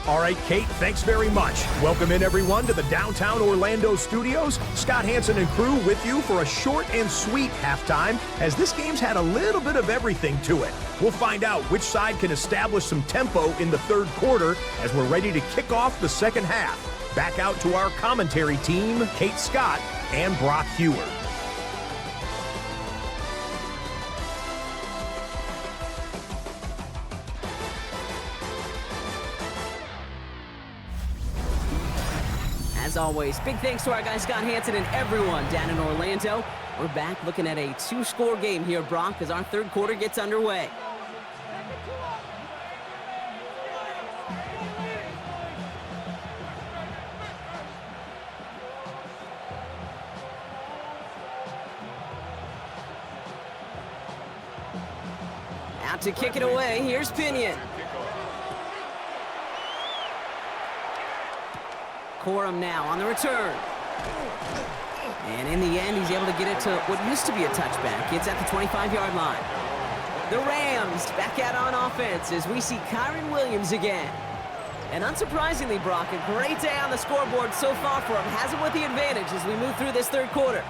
All right, Kate, thanks very much. Welcome in, everyone, to the downtown Orlando studios. Scott Hanson and crew with you for a short and sweet halftime, as this game's had a little bit of everything to it. We'll find out which side can establish some tempo in the third quarter as we're ready to kick off the second half. Back out to our commentary team, Kate Scott and Brock Hewer. As always, big thanks to our guy Scott Hanson and everyone down in Orlando. We're back looking at a 2-score game here, Brock, as our third quarter gets underway. Out to kick it away, here's Pinion. Corum now on the return. And in the end, he's able to get it to what used to be a touchback. It's at the 25-yard line. The Rams back out on offense as we see Kyron Williams again. And unsurprisingly, Brock, a great day on the scoreboard so far for him. Has him with the advantage as we move through this third quarter.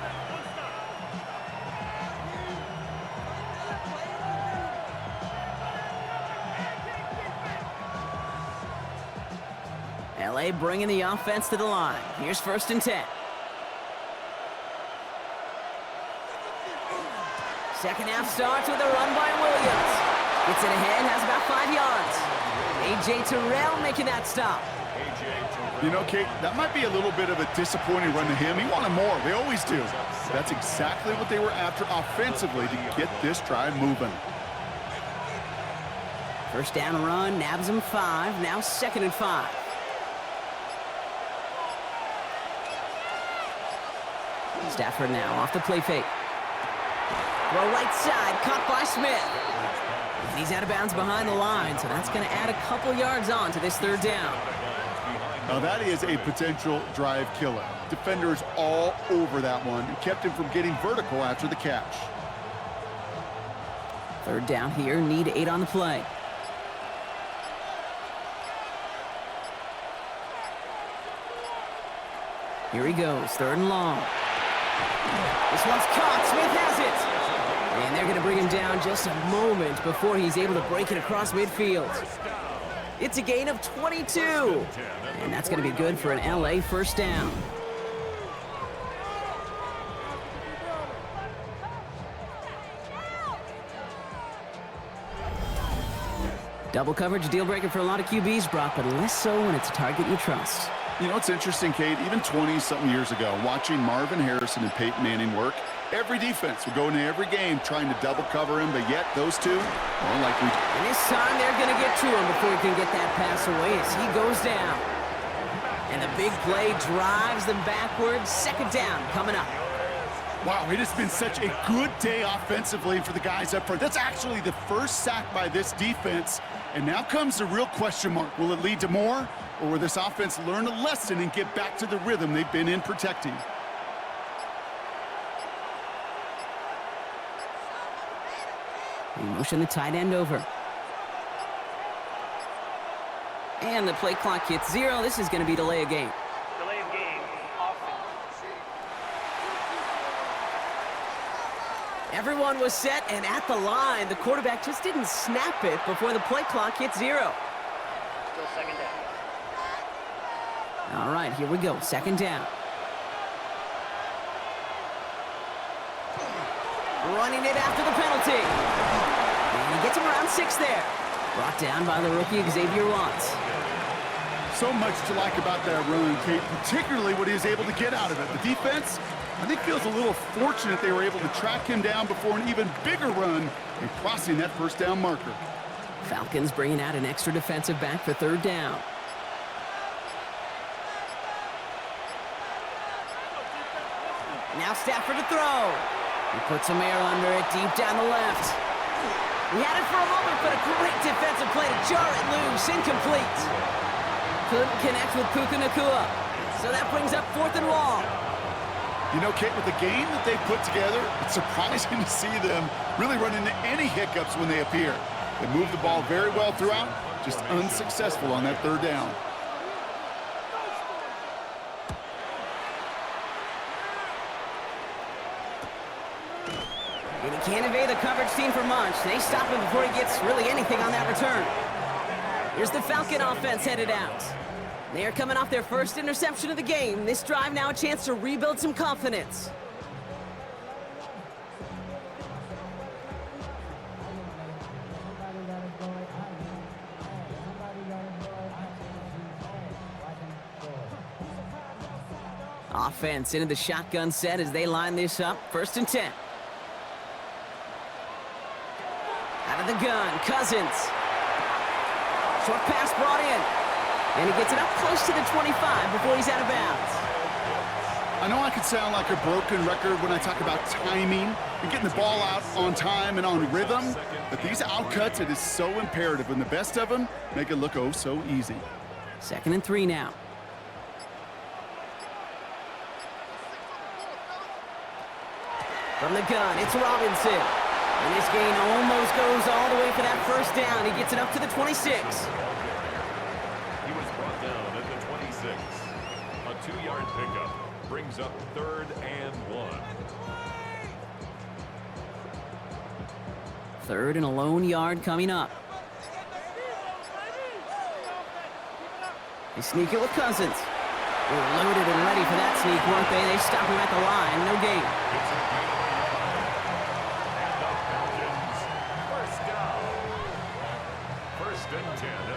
LA bringing the offense to the line. Here's first and 10. Second half starts with a run by Williams. Gets it ahead, has about 5 yards. A.J. Terrell making that stop. You know, Kate, that might be a little bit of a disappointing run to him. He wanted more. They always do. That's exactly what they were after offensively to get this drive moving. First down run, nabs him 5. Now second and 5. Stafford now off the play fake. Throw right side, caught by Smith. And he's out of bounds behind the line, so that's going to add a couple yards on to this third down. Now that is a potential drive killer. Defenders all over that one and kept him from getting vertical after the catch. Third down here, need 8 on the play. Here he goes, 3rd and long. This one's caught. Smith has it. And they're going to bring him down just a moment before he's able to break it across midfield. It's a gain of 22. And that's going to be good for an LA first down. Double coverage, deal breaker for a lot of QBs, Brock, but less so when it's a target you trust. You know, it's interesting, Kate, even 20-something years ago, watching Marvin Harrison and Peyton Manning work, every defense would go into every game trying to double cover him, but yet those two, more likely. And this time they're going to get to him before he can get that pass away as he goes down. And the big play drives them backwards. 2nd down coming up. Wow, it has been such a good day offensively for the guys up front. That's actually the first sack by this defense. And now comes the real question mark. Will it lead to more? Or will this offense learn a lesson and get back to the rhythm they've been in protecting? They motion the tight end over. And the play clock hits 0. This is going to be delay of game. Delay of game. Offense. Everyone was set and at the line. The quarterback just didn't snap it before the play clock hit 0. Still 2nd down. All right, here we go. 2nd down. Running it after the penalty. And he gets him around 6 there. Brought down by the rookie Xavier Watts. So much to like about that run, Kate, particularly what he was able to get out of it. The defense, I think, feels a little fortunate they were able to track him down before an even bigger run and crossing that 1st down marker. Falcons bringing out an extra defensive back for 3rd down. Now Stafford to throw. He puts some air under it deep down the left. He had it for a moment, but a great defensive play to jar it loose. Incomplete. Couldn't connect with Puka Nacua. So that brings up 4th and long. You know, Kate, with the game that they've put together, it's surprising to see them really run into any hiccups when they appear. They move the ball very well throughout, just unsuccessful on that 3rd down. And he can't evade the coverage team for much. They stop him before he gets really anything on that return. Here's the Falcon offense headed out. They are coming off their first interception of the game. This drive now a chance to rebuild some confidence. Offense into the shotgun set as they line this up. 1st and 10. Out of the gun, Cousins. Short pass brought in. And he gets it up close to the 25 before he's out of bounds. I know I could sound like a broken record when I talk about timing and getting the ball out on time and on rhythm, but these outcuts, it is so imperative, and the best of them make it look oh so easy. 2nd and 3 now. From the gun, it's Robinson. And this gain almost goes all the way for that 1st down. He gets it up to the 26. He was brought down at the 26. A 2-yard pickup brings up 3rd and 1. 3rd and a lone yard coming up. They sneak it with Cousins. They were loaded and ready for that sneak, weren't they? They stop him at the line. No gain.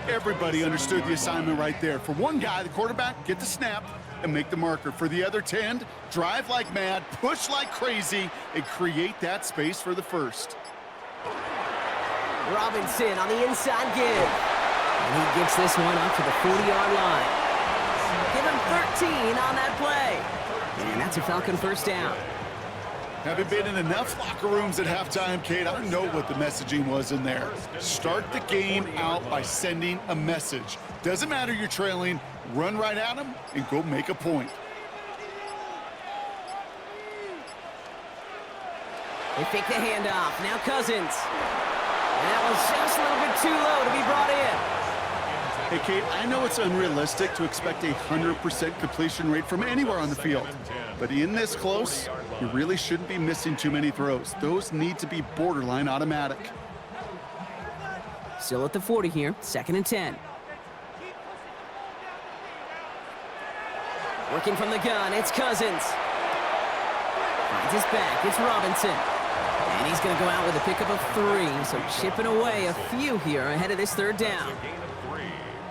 Everybody understood the assignment right there. For one guy, the quarterback, get the snap and make the marker. For the other 10, drive like mad, push like crazy, and create that space for the 1st. Robinson on the inside give. And he gets this one up to the 40-yard line. Give him 13 on that play. And that's a Falcon 1st down. Having been in enough locker rooms at halftime, Kate, I know what the messaging was in there. Start the game out by sending a message. Doesn't matter you're trailing, run right at them and go make a point. They fake the handoff. Now Cousins. And that was just a little bit too low to be brought in. Hey, Kate, I know it's unrealistic to expect a 100% completion rate from anywhere on the field. But in this close, you really shouldn't be missing too many throws. Those need to be borderline automatic. Still at the 40 here, 2nd and 10. Working from the gun, it's Cousins. Finds his back, it's Robinson. And he's going to go out with a pickup of 3, so chipping away a few here ahead of this 3rd down.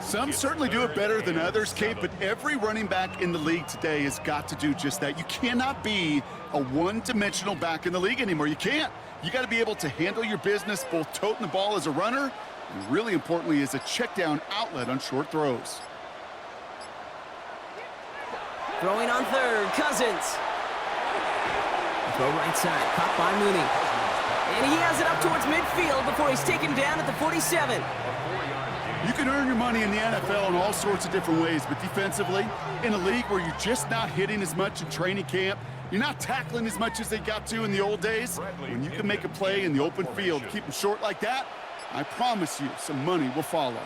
Some certainly do it better than others, Kate, but every running back in the league today has got to do just that. You cannot be a one-dimensional back in the league anymore. You can't. You got to be able to handle your business, both toting the ball as a runner, and really importantly as a check-down outlet on short throws. Throwing on 3rd, Cousins. Throw right side, caught by Mooney. And he has it up towards midfield before he's taken down at the 47. You can earn your money in the NFL in all sorts of different ways, but defensively, in a league where you're just not hitting as much in training camp, you're not tackling as much as they got to in the old days, when you can make a play in the open field, keep them short like that, I promise you some money will follow.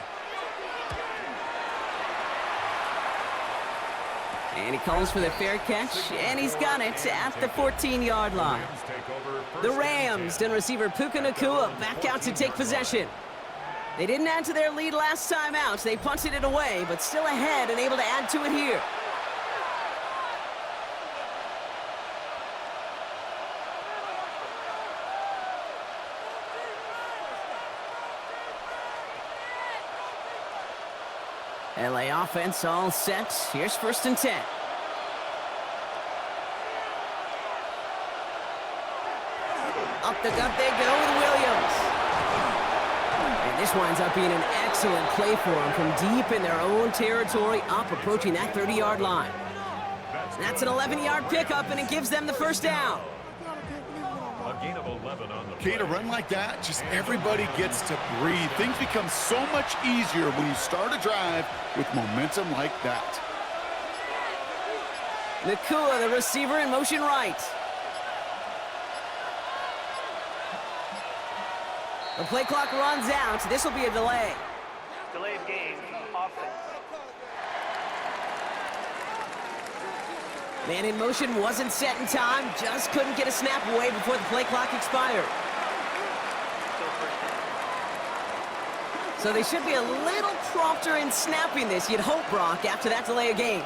And he calls for the fair catch, and he's got it at the 14-yard line. The Rams and receiver Puka Nacua back out to take possession. They didn't add to their lead last time out. They punted it away, but still ahead and able to add to it here. LA offense all set. Here's 1st and 10. Up the gut they go with Williams. And this winds up being an excellent play for them from deep in their own territory, up approaching that 30-yard line. That's an 11-yard pickup, and it gives them the 1st down. A gain of 11 on the play. Kate, a run like that, just everybody gets to breathe. Things become so much easier when you start a drive with momentum like that. Nacua, the receiver, in motion right. The play clock runs out. This will be a delay. Delay of game, offense. Man in motion wasn't set in time. Just couldn't get a snap away before the play clock expired. Still 1st down. So they should be a little prompter in snapping this, you'd hope, Brock, after that delay of game.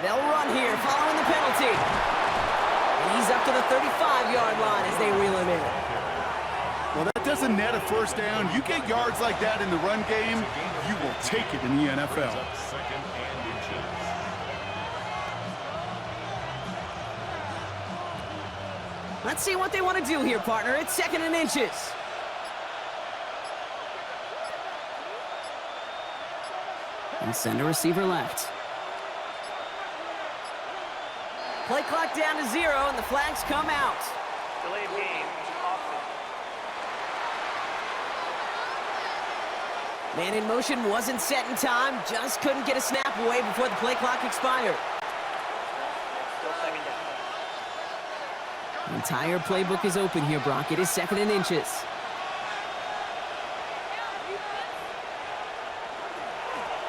They'll run here following the penalty. And he's up to the 35-yard line as they reel him in. Well, that doesn't net a 1st down. You get yards like that in the run game, you will take it in the NFL. Second and inches. Let's see what they want to do here, partner. It's 2nd and inches. And send a receiver left. Play clock down to 0, and the flags come out. Delay of game, offense. Man in motion wasn't set in time. Just couldn't get a snap away before the play clock expired. Still 2nd down. The entire playbook is open here, Brock. It is 2nd and inches.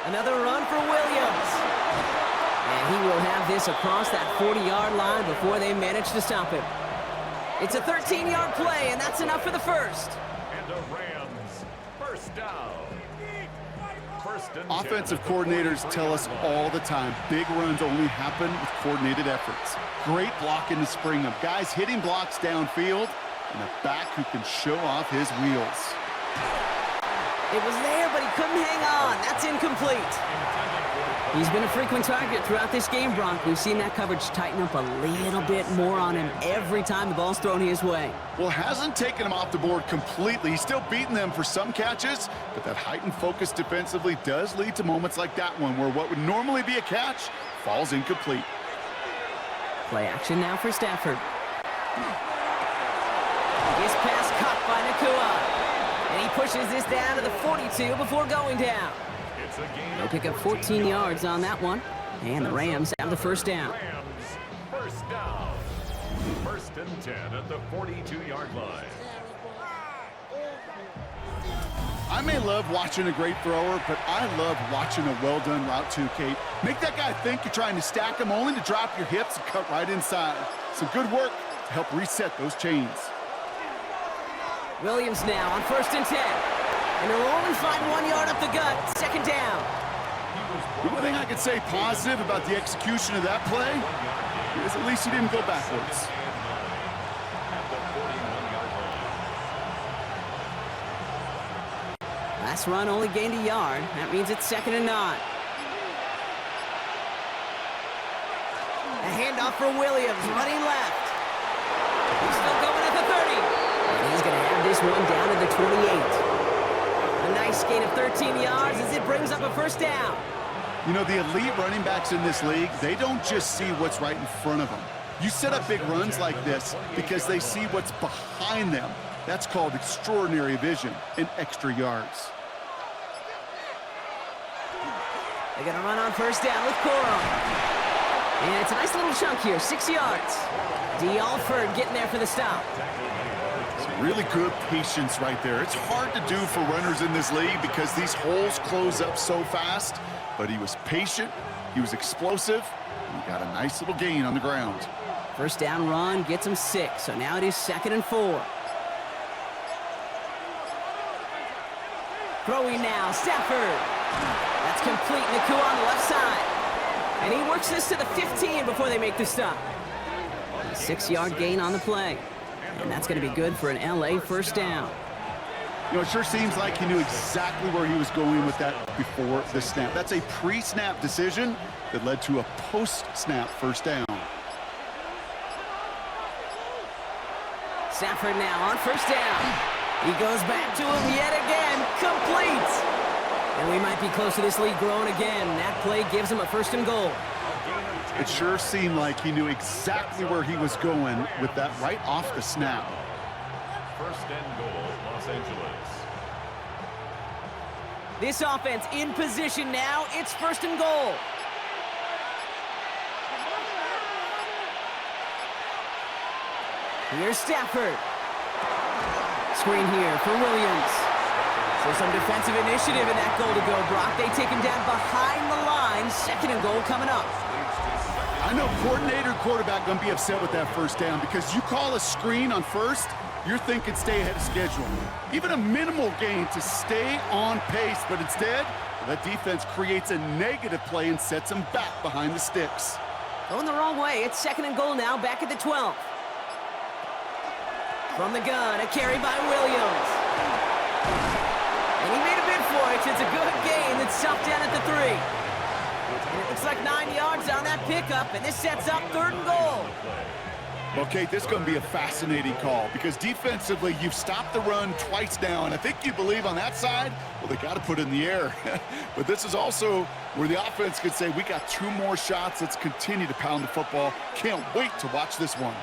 Another run for Williams. And he will have this across that 40-yard line before they manage to stop him. It's a 13-yard play, and that's enough for the 1st. And the Rams, 1st down. Offensive coordinators tell us all the time, big runs only happen with coordinated efforts. Great block in the spring of guys hitting blocks downfield and a back who can show off his wheels. It was there, but he couldn't hang on. That's incomplete. He's been a frequent target throughout this game, Brock. We've seen that coverage tighten up a little bit more on him every time the ball's thrown his way. Well, hasn't taken him off the board completely. He's still beating them for some catches, but that heightened focus defensively does lead to moments like that one where what would normally be a catch falls incomplete. Play action now for Stafford. His pass caught by Nacua. And he pushes this down to the 42 before going down. They'll pick up 14 yards on that one. And the Rams have the 1st down. Rams, 1st down. 1st and and 10 at the 42-yard line. I may love watching a great thrower, but I love watching a well-done route too, Kate. Make that guy think you're trying to stack him only to drop your hips and cut right inside. Some good work to help reset those chains. Williams now on 1st and 10. And they'll only find 1 yard up the gut. 2nd down. The only thing I could say positive about the execution of that play is at least he didn't go backwards. Last run only gained a yard. That means it's 2nd and 9. A handoff for Williams, running left. He's still going at the 30. And he's going to have this one down to the 28. A nice gain of 13 yards as it brings up a 1st down. You know, the elite running backs in this league, they don't just see what's right in front of them. You set up big runs like this because they see what's behind them. That's called extraordinary vision and extra yards. They're going to run on 1st down with Corum. And it's a nice little chunk here, 6 yards. D. Alford getting there for the stop. Some really good patience right there. It's hard to do for runners in this league because these holes close up so fast. But he was patient, he was explosive, and he got a nice little gain on the ground. 1st down run gets him 6, so now it is 2nd and 4. Throwing now, Stafford. That's complete. Nakua on the left side. And he works this to the 15 before they make the stop. A 6-yard gain on the play. And that's going to be good for an LA 1st down. You know, it sure seems like he knew exactly where he was going with that before the snap. That's a pre-snap decision that led to a post-snap 1st down. Stafford now on 1st down. He goes back to him yet again. Complete. And we might be close to this lead growing again. That play gives him a 1st and goal. It sure seemed like he knew exactly where he was going with that right off the snap. 1st and goal, Los Angeles. This offense in position now. It's 1st and goal. Here's Stafford. Screen here for Williams. So some defensive initiative in that goal to go, Brock. They take him down behind the line. 2nd and goal coming up. I know coordinator, quarterback going to be upset with that 1st down because you call a screen on 1st, you're thinking stay ahead of schedule. Even a minimal gain to stay on pace, but instead, that defense creates a negative play and sets them back behind the sticks. Going the wrong way. It's 2nd and goal now, back at the 12. From the gun, a carry by Williams. And he made a bid for it. It's a good gain that's stopped down at the 3. And it looks like 9 yards on that pickup, and this sets up 3rd and goal. Well, Kate, this is going to be a fascinating call because defensively, you've stopped the run twice now, and I think you believe on that side, well, they got to put it in the air. But this is also where the offense could say, we got 2 more shots. Let's continue to pound the football. Can't wait to watch this one.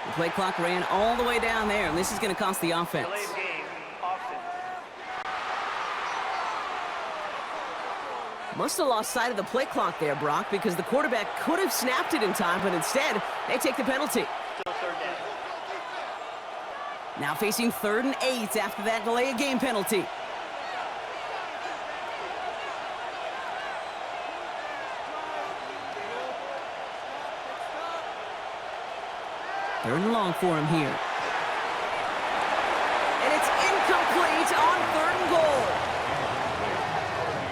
The play clock ran all the way down there, and this is going to cost the offense. Delayed game, Austin. Must have lost sight of the play clock there, Brock, because the quarterback could have snapped it in time, but instead, they take the penalty. Still 3rd down. Now facing 3rd and 8 after that delay of game penalty. Third and long for him here. And it's incomplete on 3rd and goal.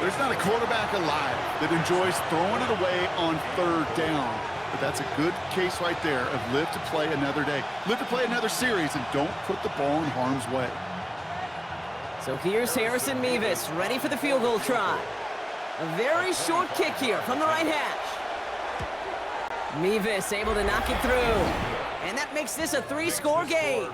There's not a quarterback alive that enjoys throwing it away on 3rd down. But that's a good case right there of live to play another day. Live to play another series and don't put the ball in harm's way. So here's Harrison Mevis, ready for the field goal try. A very short kick here from the right hash. Mevis able to knock it through. And that makes this a 3-score game.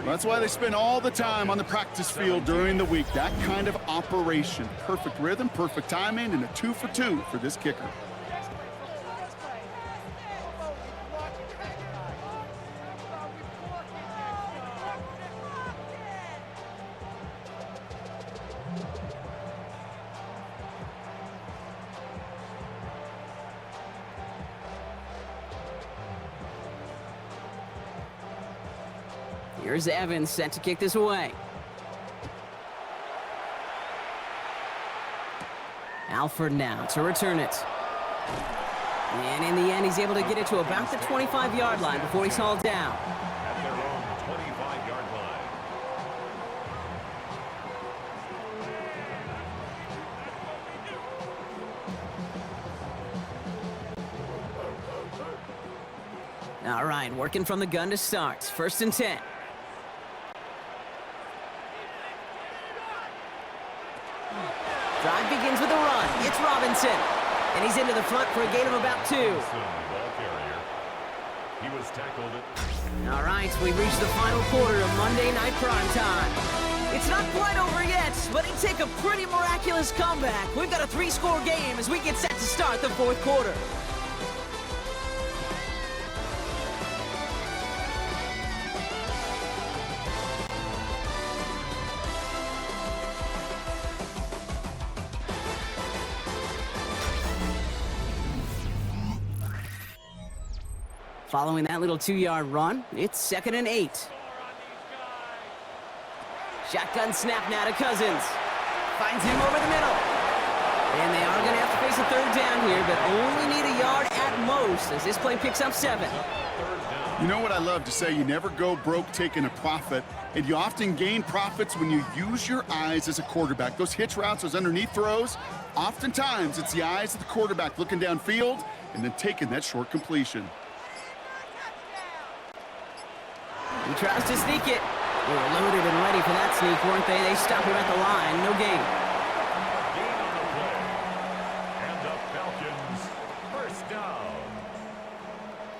That's why they spend all the time on the practice field during the week. That kind of operation. Perfect rhythm, perfect timing, and a 2 for 2 for this kicker. Here's Evans set to kick this away. Alford now to return it. And in the end, he's able to get it to about the 25-yard line before he's hauled down. At their own 25-yard line. All right, working from the gun to start. 1st and 10. Drive begins with a run. It's Robinson. And he's into the front for a gain of about 2. Ball carrier. He was tackled. All right, we've reached the final quarter of Monday Night Primetime. It's not quite over yet, but it take a pretty miraculous comeback. We've got a 3-score game as we get set to start the 4th quarter. Following that little 2-yard run, it's 2nd and 8. Shotgun snap now to Cousins. Finds him over the middle. And they are going to have to face a 3rd down here, but only need a yard at most as this play picks up 7. You know what I love to say? You never go broke taking a profit, and you often gain profits when you use your eyes as a quarterback. Those hitch routes, those underneath throws, oftentimes it's the eyes of the quarterback looking downfield and then taking that short completion. He tries to sneak it. They were loaded and ready for that sneak, weren't they? They stop him at the line. No gain. Gain on the play. And the Falcons, 1st down.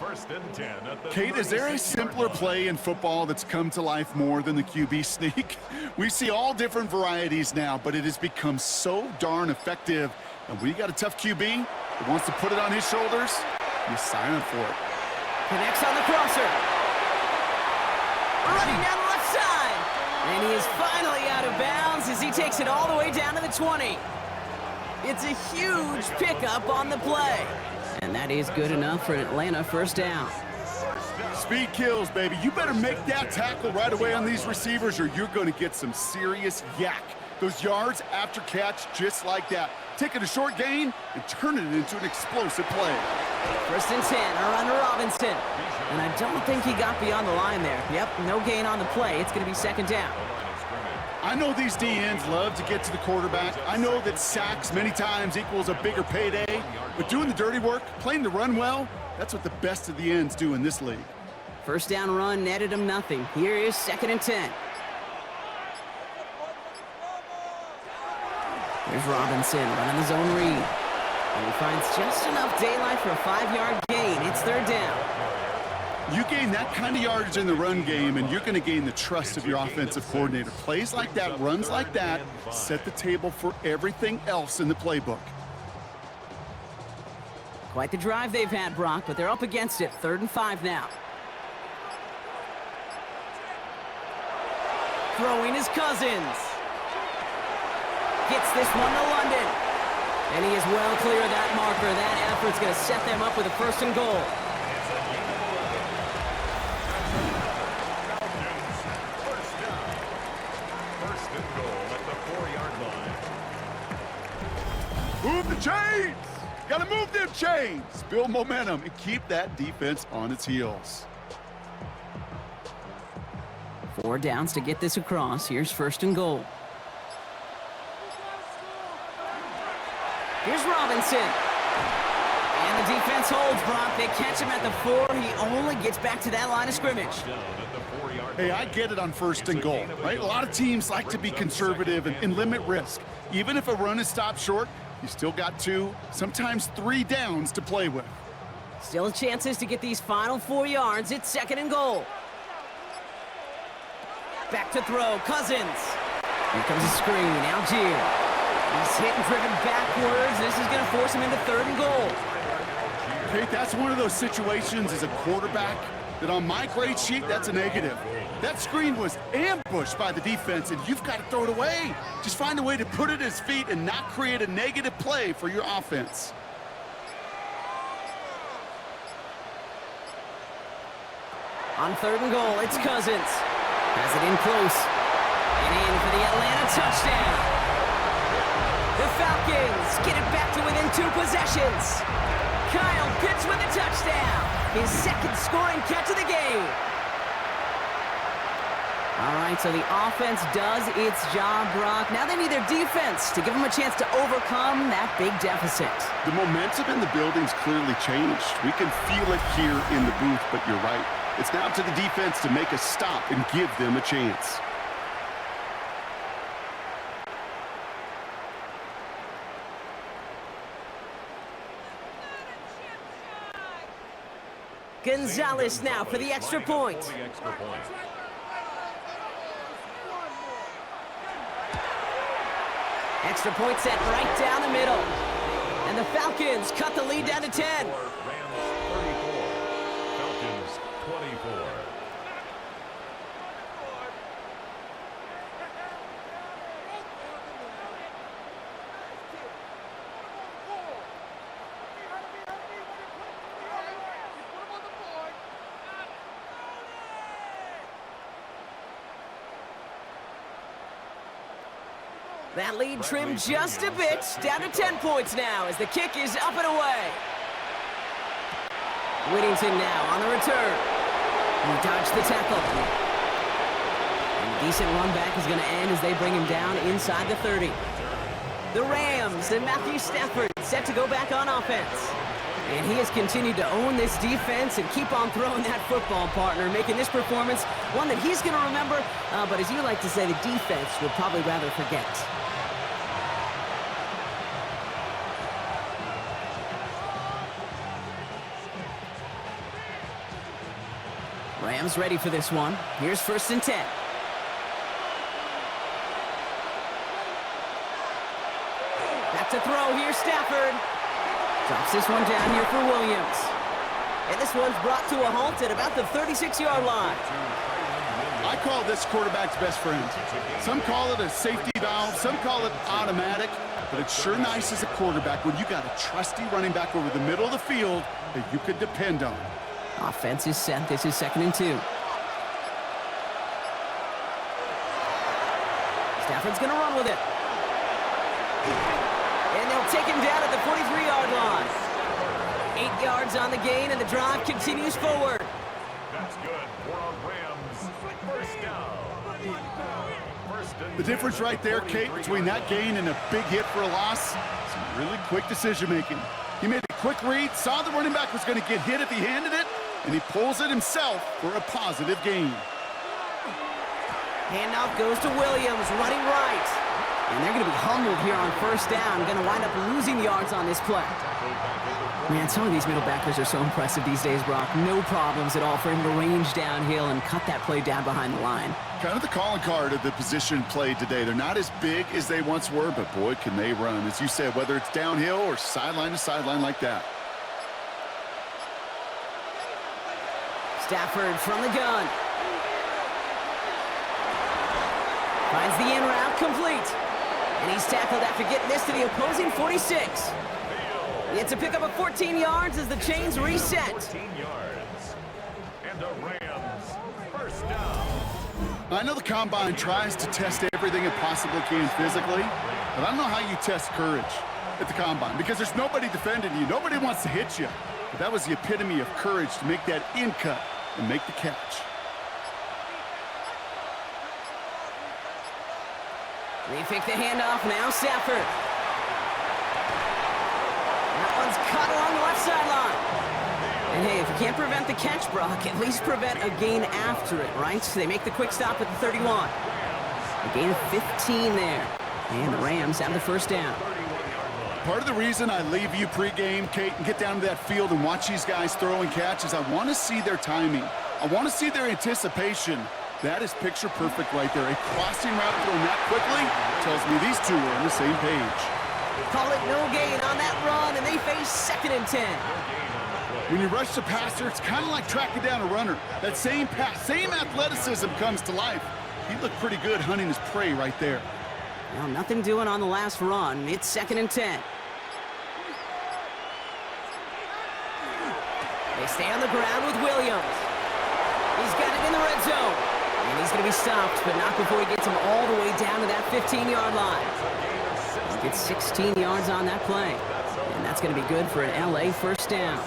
1st and 10 at the Kate, is there a simpler play in football that's come to life more than the QB sneak? We see all different varieties now, but it has become so darn effective. And when you got a tough QB that wants to put it on his shoulders, you sign up for it. Connects on the crosser. Running down the left side. And he is finally out of bounds as he takes it all the way down to the 20. It's a huge pickup on the play. And that is good enough for an Atlanta 1st down. Speed kills, baby. You better make that tackle right away on these receivers or you're going to get some serious yak. Those yards after catch just like that. Taking a short gain and turning it into an explosive play. 1st and 10, a run to Robinson. And I don't think he got beyond the line there. Yep, no gain on the play. It's going to be 2nd down. I know these DNs love to get to the quarterback. I know that sacks many times equals a bigger payday. But doing the dirty work, playing the run well, that's what the best of the ends do in this league. 1st down run netted him nothing. Here is 2nd and 10. Here's Robinson running the zone read. And he finds just enough daylight for a 5-yard gain. It's 3rd down. You gain that kind of yardage in the run game, and you're going to gain the trust of your offensive coordinator. Plays like that, runs like that, set the table for everything else in the playbook. Quite the drive they've had, Brock, but they're up against it. 3rd and 5 now. Throwing is Cousins. Gets this one to London. And he is well clear of that marker. That effort's going to set them up with a 1st and goal. Move the chains! Gotta move them chains! Build momentum and keep that defense on its heels. 4 downs to get this across. Here's 1st and goal. Here's Robinson. And the defense holds, Brock. They catch him at the 4. He only gets back to that line of scrimmage. Hey, I get it on 1st and goal, right? A lot of teams like to be conservative and limit risk. Even if a run is stopped short, you still got 2, sometimes 3 downs to play with. Still chances to get these final 4 yards. It's 2nd and goal. Back to throw, Cousins. Here comes a screen, Algier. He's hit and driven backwards. This is going to force him into 3rd and goal. Kate, that's one of those situations as a quarterback that on my grade sheet, that's a negative. That screen was ambushed by the defense, and you've got to throw it away. Just find a way to put it at his feet and not create a negative play for your offense. On 3rd and goal, it's Cousins. Has it in close. And in for the Atlanta touchdown. The Falcons get it back to within 2 possessions. Kyle Pitts with a touchdown. His second scoring catch of the game. All right, so the offense does its job, Brock. Now they need their defense to give them a chance to overcome that big deficit. The momentum in the building's clearly changed. We can feel it here in the booth, but you're right. It's now to the defense to make a stop and give them a chance. Gonzalez now for the extra point. Extra point set right down the middle. And the Falcons cut the lead down to 10. Rams 34, Falcons 24. That lead trimmed just a bit, down to 10 points now as the kick is up and away. Whittington now on the return. He dodged the tackle. And a decent run back is going to end as they bring him down inside the 30. The Rams and Matthew Stafford set to go back on offense. And he has continued to own this defense and keep on throwing that football, partner, making this performance one that he's going to remember, but as you like to say, the defense would probably rather forget. Rams ready for this one. Here's 1st and 10. Back to throw here, Stafford. Drops this one down here for Williams. And this one's brought to a halt at about the 36-yard line. I call this quarterback's best friend. Some call it a safety valve, some call it automatic, but it's sure nice as a quarterback when you got a trusty running back over the middle of the field that you could depend on. Offense is set. This is 2nd and 2. Stafford's going to run with it. And they'll take him down at the 43-yard line. 8 yards on the gain, and the drive continues forward. That's good for our Rams. 1st down. The difference right there, Kate, between that gain and a big hit for a loss, some really quick decision-making. He made a quick read, saw the running back was going to get hit if he handed it, and he pulls it himself for a positive gain. Handoff goes to Williams, running right. And they're going to be humbled here on 1st down. Going to wind up losing yards on this play. Man, some of these middle backers are so impressive these days, Brock. No problems at all for him to range downhill and cut that play down behind the line. Kind of the calling card of the position played today. They're not as big as they once were, but boy, can they run. As you said, whether it's downhill or sideline to sideline like that. Stafford from the gun. Finds the in route complete. And he's tackled after getting this to the opposing 46. He gets to pick up a 14 yards as the chains reset. 14 yards. And the Rams 1st down. I know the Combine tries to test everything it possibly can physically, but I don't know how you test courage at the Combine because there's nobody defending you. Nobody wants to hit you. But that was the epitome of courage to make that in cut and make the catch. They fake the handoff, now Stafford. That one's caught along the left sideline. And hey, if you can't prevent the catch, Brock, at least prevent a gain after it, right? So they make the quick stop at the 31. A gain of 15 there. And the Rams have the 1st down. Part of the reason I leave you pregame, Kate, and get down to that field and watch these guys throw and catch is I want to see their timing. I want to see their anticipation. That is picture perfect right there. A crossing route thrown that quickly tells me these two are on the same page. Call it no gain on that run, and they face 2nd and 10. When you rush the passer, it's kind of like tracking down a runner. That same pass, same athleticism comes to life. He looked pretty good hunting his prey right there. Well, nothing doing on the last run. It's 2nd and 10. They stay on the ground with Williams. He's got it in the red zone. And he's going to be stopped, but not before he gets him all the way down to that 15-yard line. He gets 16 yards on that play. And that's going to be good for an LA first down.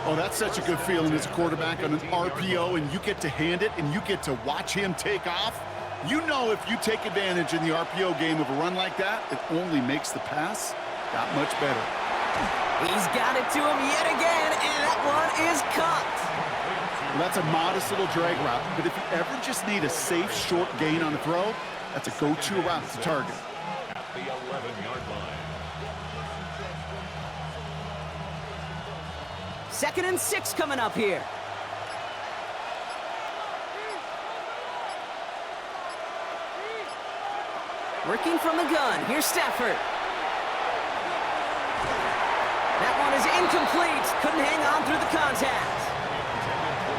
Oh, that's such a good feeling as a quarterback on an RPO, and you get to hand it, and you get to watch him take off. You know if you take advantage in the RPO game of a run like that, it only makes the pass that much better. He's got it to him yet again, and that one is caught. Well, that's a modest little drag route, but if you ever just need a safe, short gain on a throw, that's a go-to route to target. At the 11-yard line. 2nd and 6 coming up here. Working from the gun. Here's Stafford. That one is incomplete. Couldn't hang on through the contact.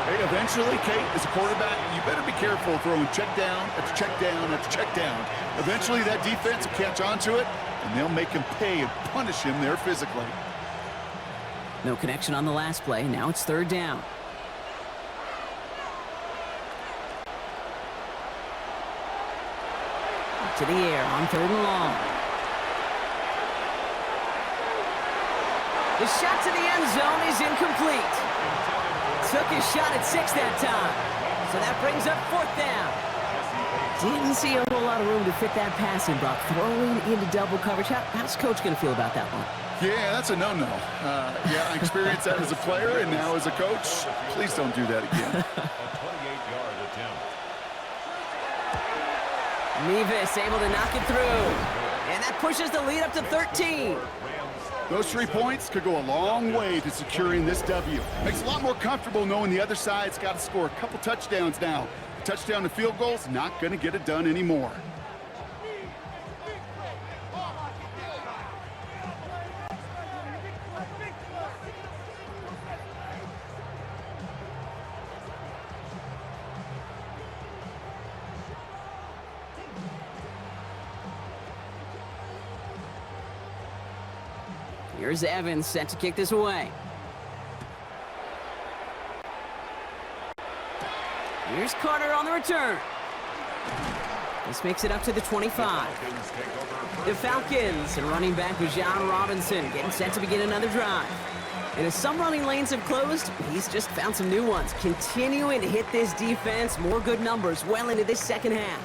Hey, eventually, Kate, as a quarterback, you better be careful throwing check down after check down after check down. Eventually, that defense will catch on to it, and they'll make him pay and punish him there physically. No connection on the last play. Now it's 3rd down. To the air on 3rd and long. The shot to the end zone is incomplete. Took his shot at 6 that time. So that brings up 4th down. Didn't see a whole lot of room to fit that pass in, Brock. Throwing into double coverage. How's Coach going to feel about that one? Yeah, that's a no-no. Yeah, I experienced that as a player and now as a coach. Please don't do that again. A 28-yard attempt. Nevis able to knock it through. And that pushes the lead up to 13. Those 3 points could go a long way to securing this W. Makes it a lot more comfortable knowing the other side's got to score a couple touchdowns now. A touchdown and field goals, not going to get it done anymore. Here's Evans set to kick this away. Here's Carter on the return. This makes it up to the 25. The Falcons and running back John Robinson getting set to begin another drive. And as some running lanes have closed, he's just found some new ones. Continuing to hit this defense, more good numbers well into this second half.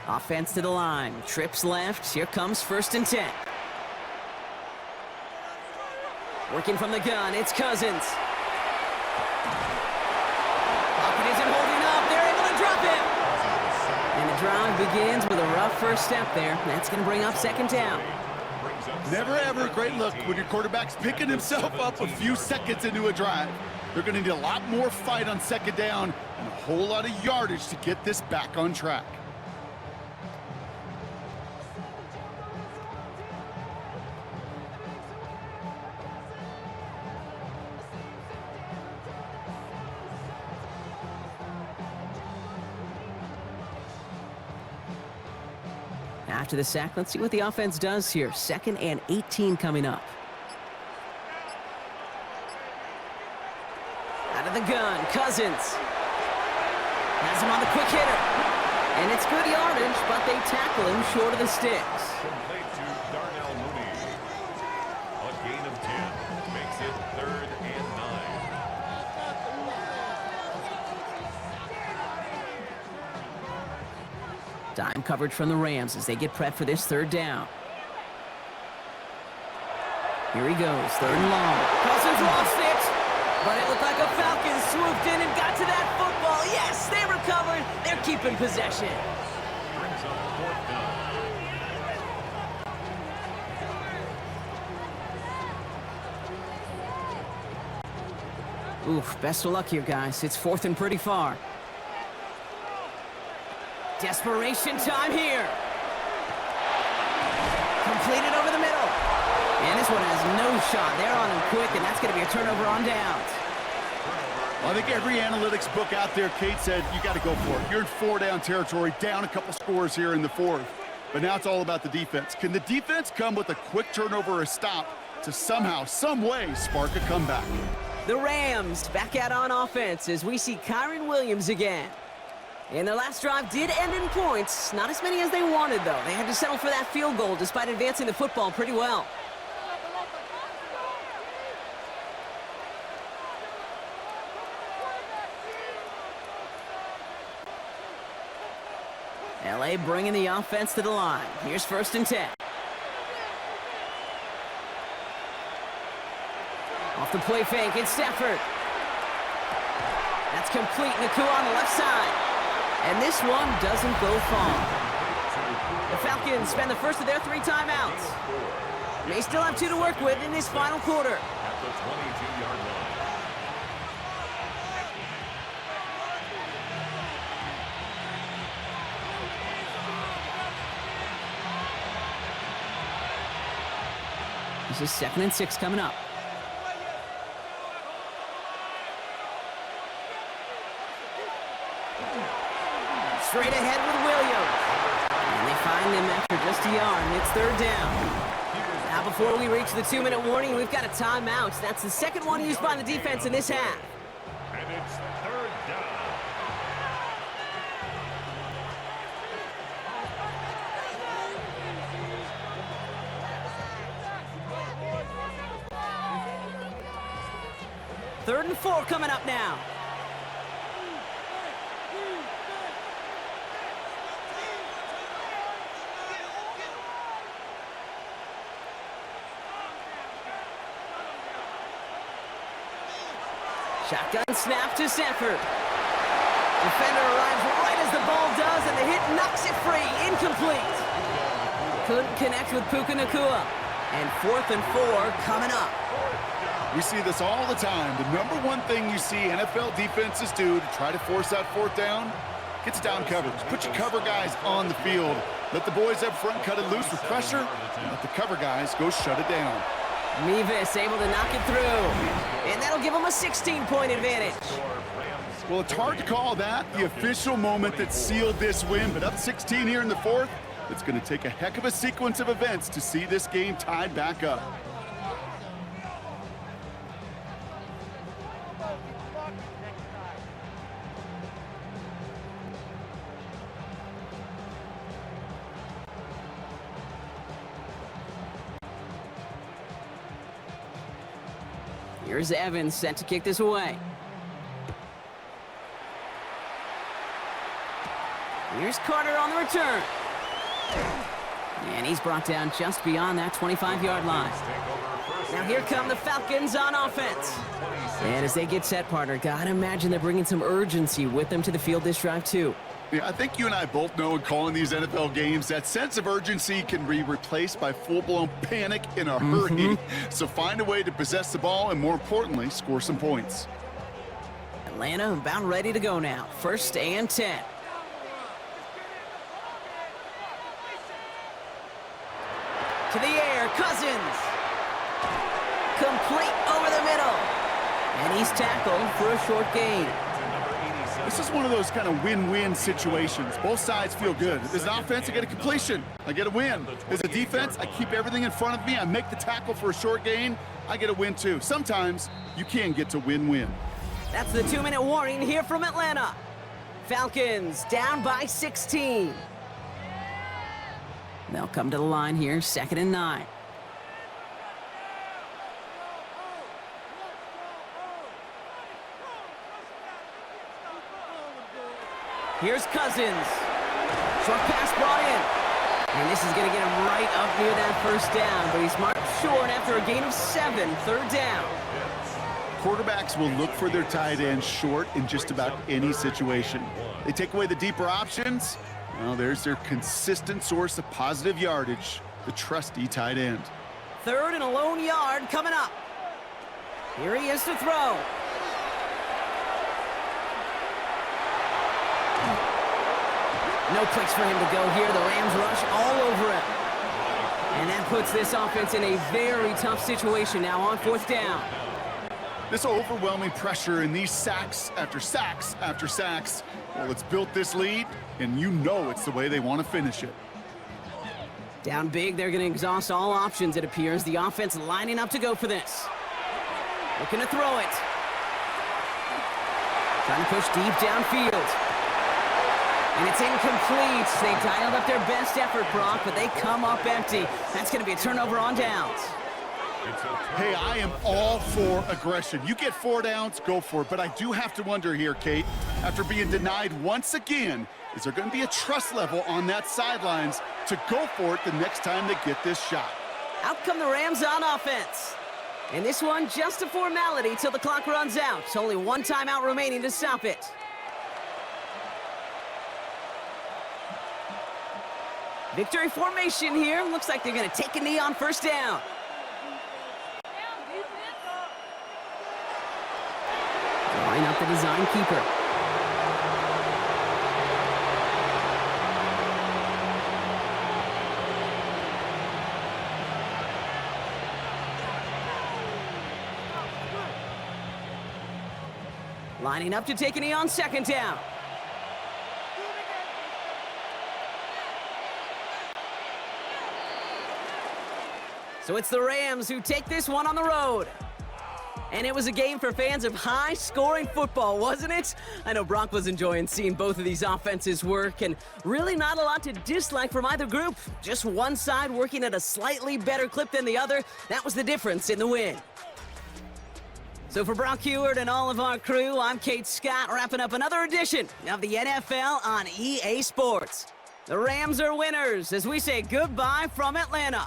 Offense to the line. Trips left. Here comes 1st and 10. Working from the gun. It's Cousins. Pocket isn't holding up. They're able to drop him. And the drive begins with a rough first step there. That's going to bring up 2nd down. Never ever a great look when your quarterback's picking himself up a few seconds into a drive. They're going to need a lot more fight on 2nd down and a whole lot of yardage to get this back on track. After the sack, let's see what the offense does here. 2nd and 18 coming up. Out of the gun, Cousins. Has him on the quick hitter. And it's good yardage, but they tackle him short of the sticks. Complete to Darnell Mooney. A gain of 10 makes it 3rd and 9. Dime coverage from the Rams as they get prepped for this 3rd down. Here he goes, 3rd and long. Cousins lost it, but it looked like a Falcon swooped in and got to that football. Yes, they recovered. They're keeping possession. Brings up 4th down. Oof, best of luck here, guys. It's 4th and pretty far. Desperation time here. Completed over the middle. And this one has no shot. They're on him quick, and that's going to be a turnover on downs. Turnover I think every analytics book out there, Kate, said you got to go for it. You're in 4-down territory, down a couple scores here in the fourth. But now it's all about the defense. Can the defense come with a quick turnover or a stop to somehow, some way, spark a comeback? The Rams back out on offense as we see Kyron Williams again. And their last drive did end in points. Not as many as they wanted, though. They had to settle for that field goal despite advancing the football pretty well. LA bringing the offense to the line. Here's 1st and 10. Off the play fake, it's Stafford. That's complete. Nakua on the left side. And this one doesn't go far. The Falcons spend the first of their 3 timeouts. They still have 2 to work with in this final quarter. At the 22-yard line. This is 2nd and 6 coming up. Straight ahead with Williams. And they find him after just a yard, and it's 3rd down. Now before we reach the 2-minute warning, we've got a timeout. That's the 2nd one used by the defense in this half. And it's 3rd down. Third and 4 coming up now. Shotgun snap to Stafford. Defender arrives right as the ball does, and the hit knocks it free. Incomplete. Couldn't connect with Puka Nakua. And 4th and 4 coming up. We see this all the time. The number one thing you see NFL defenses do to try to force that 4th down, gets down coverage. Put your cover guys on the field. Let the boys up front cut it loose with pressure, and let the cover guys go shut it down. Mevis able to knock it through. And that'll give them a 16-point advantage. Well, it's hard to call that the official moment that sealed this win, but up 16 here in the 4th, it's going to take a heck of a sequence of events to see this game tied back up. Here's Evans set to kick this away. Here's Carter on the return. And he's brought down just beyond that 25-yard line. Now here come the Falcons on offense. And as they get set, partner, gotta imagine they're bringing some urgency with them to the field this drive too. Yeah, I think you and I both know in calling these NFL games that sense of urgency can be replaced by full-blown panic in a hurry. So find a way to possess the ball and, more importantly, score some points. Atlanta about ready to go now. 1st and 10. To the air, Cousins. Complete over the middle. And he's tackled for a short gain. This is one of those kind of win-win situations. Both sides feel good. As an offense, I get a completion. I get a win. As a defense, I keep everything in front of me. I make the tackle for a short gain. I get a win, too. Sometimes you can get to win-win. That's the 2-minute warning here from Atlanta. Falcons down by 16. They'll come to the line here, 2nd and 9. Here's Cousins. Short pass brought in. And this is going to get him right up near that 1st down, but he's marked short after a gain of 7, 3rd down. Quarterbacks will look for their tight end short in just about any situation. They take away the deeper options. Well, there's their consistent source of positive yardage, the trusty tight end. 3rd and a lone yard coming up. Here he is to throw. No place for him to go here. The Rams rush all over him. And that puts this offense in a very tough situation now on 4th down. This overwhelming pressure and these sacks after sacks after sacks, well, it's built this lead, and you know it's the way they want to finish it. Down big, they're going to exhaust all options, it appears. The offense lining up to go for this. Looking to throw it. Trying to push deep downfield. And it's incomplete. They dialed up their best effort, Brock, but they come up empty. That's going to be a turnover on downs. Hey, I am all for aggression. You get 4 downs, go for it. But I do have to wonder here, Kate, after being denied once again, is there going to be a trust level on that sidelines to go for it the next time they get this shot? Out come the Rams on offense. And this one, just a formality till the clock runs out. Only one timeout remaining to stop it. Victory formation here. Looks like they're going to take a knee on first down. Line up the design keeper. Lining up to take a knee on second down. So it's the Rams who take this one on the road. And it was a game for fans of high-scoring football, wasn't it? I know Brock was enjoying seeing both of these offenses work, and really not a lot to dislike from either group. Just one side working at a slightly better clip than the other. That was the difference in the win. So for Brock Heward and all of our crew, I'm Kate Scott, wrapping up another edition of the NFL on EA Sports. The Rams are winners as we say goodbye from Atlanta.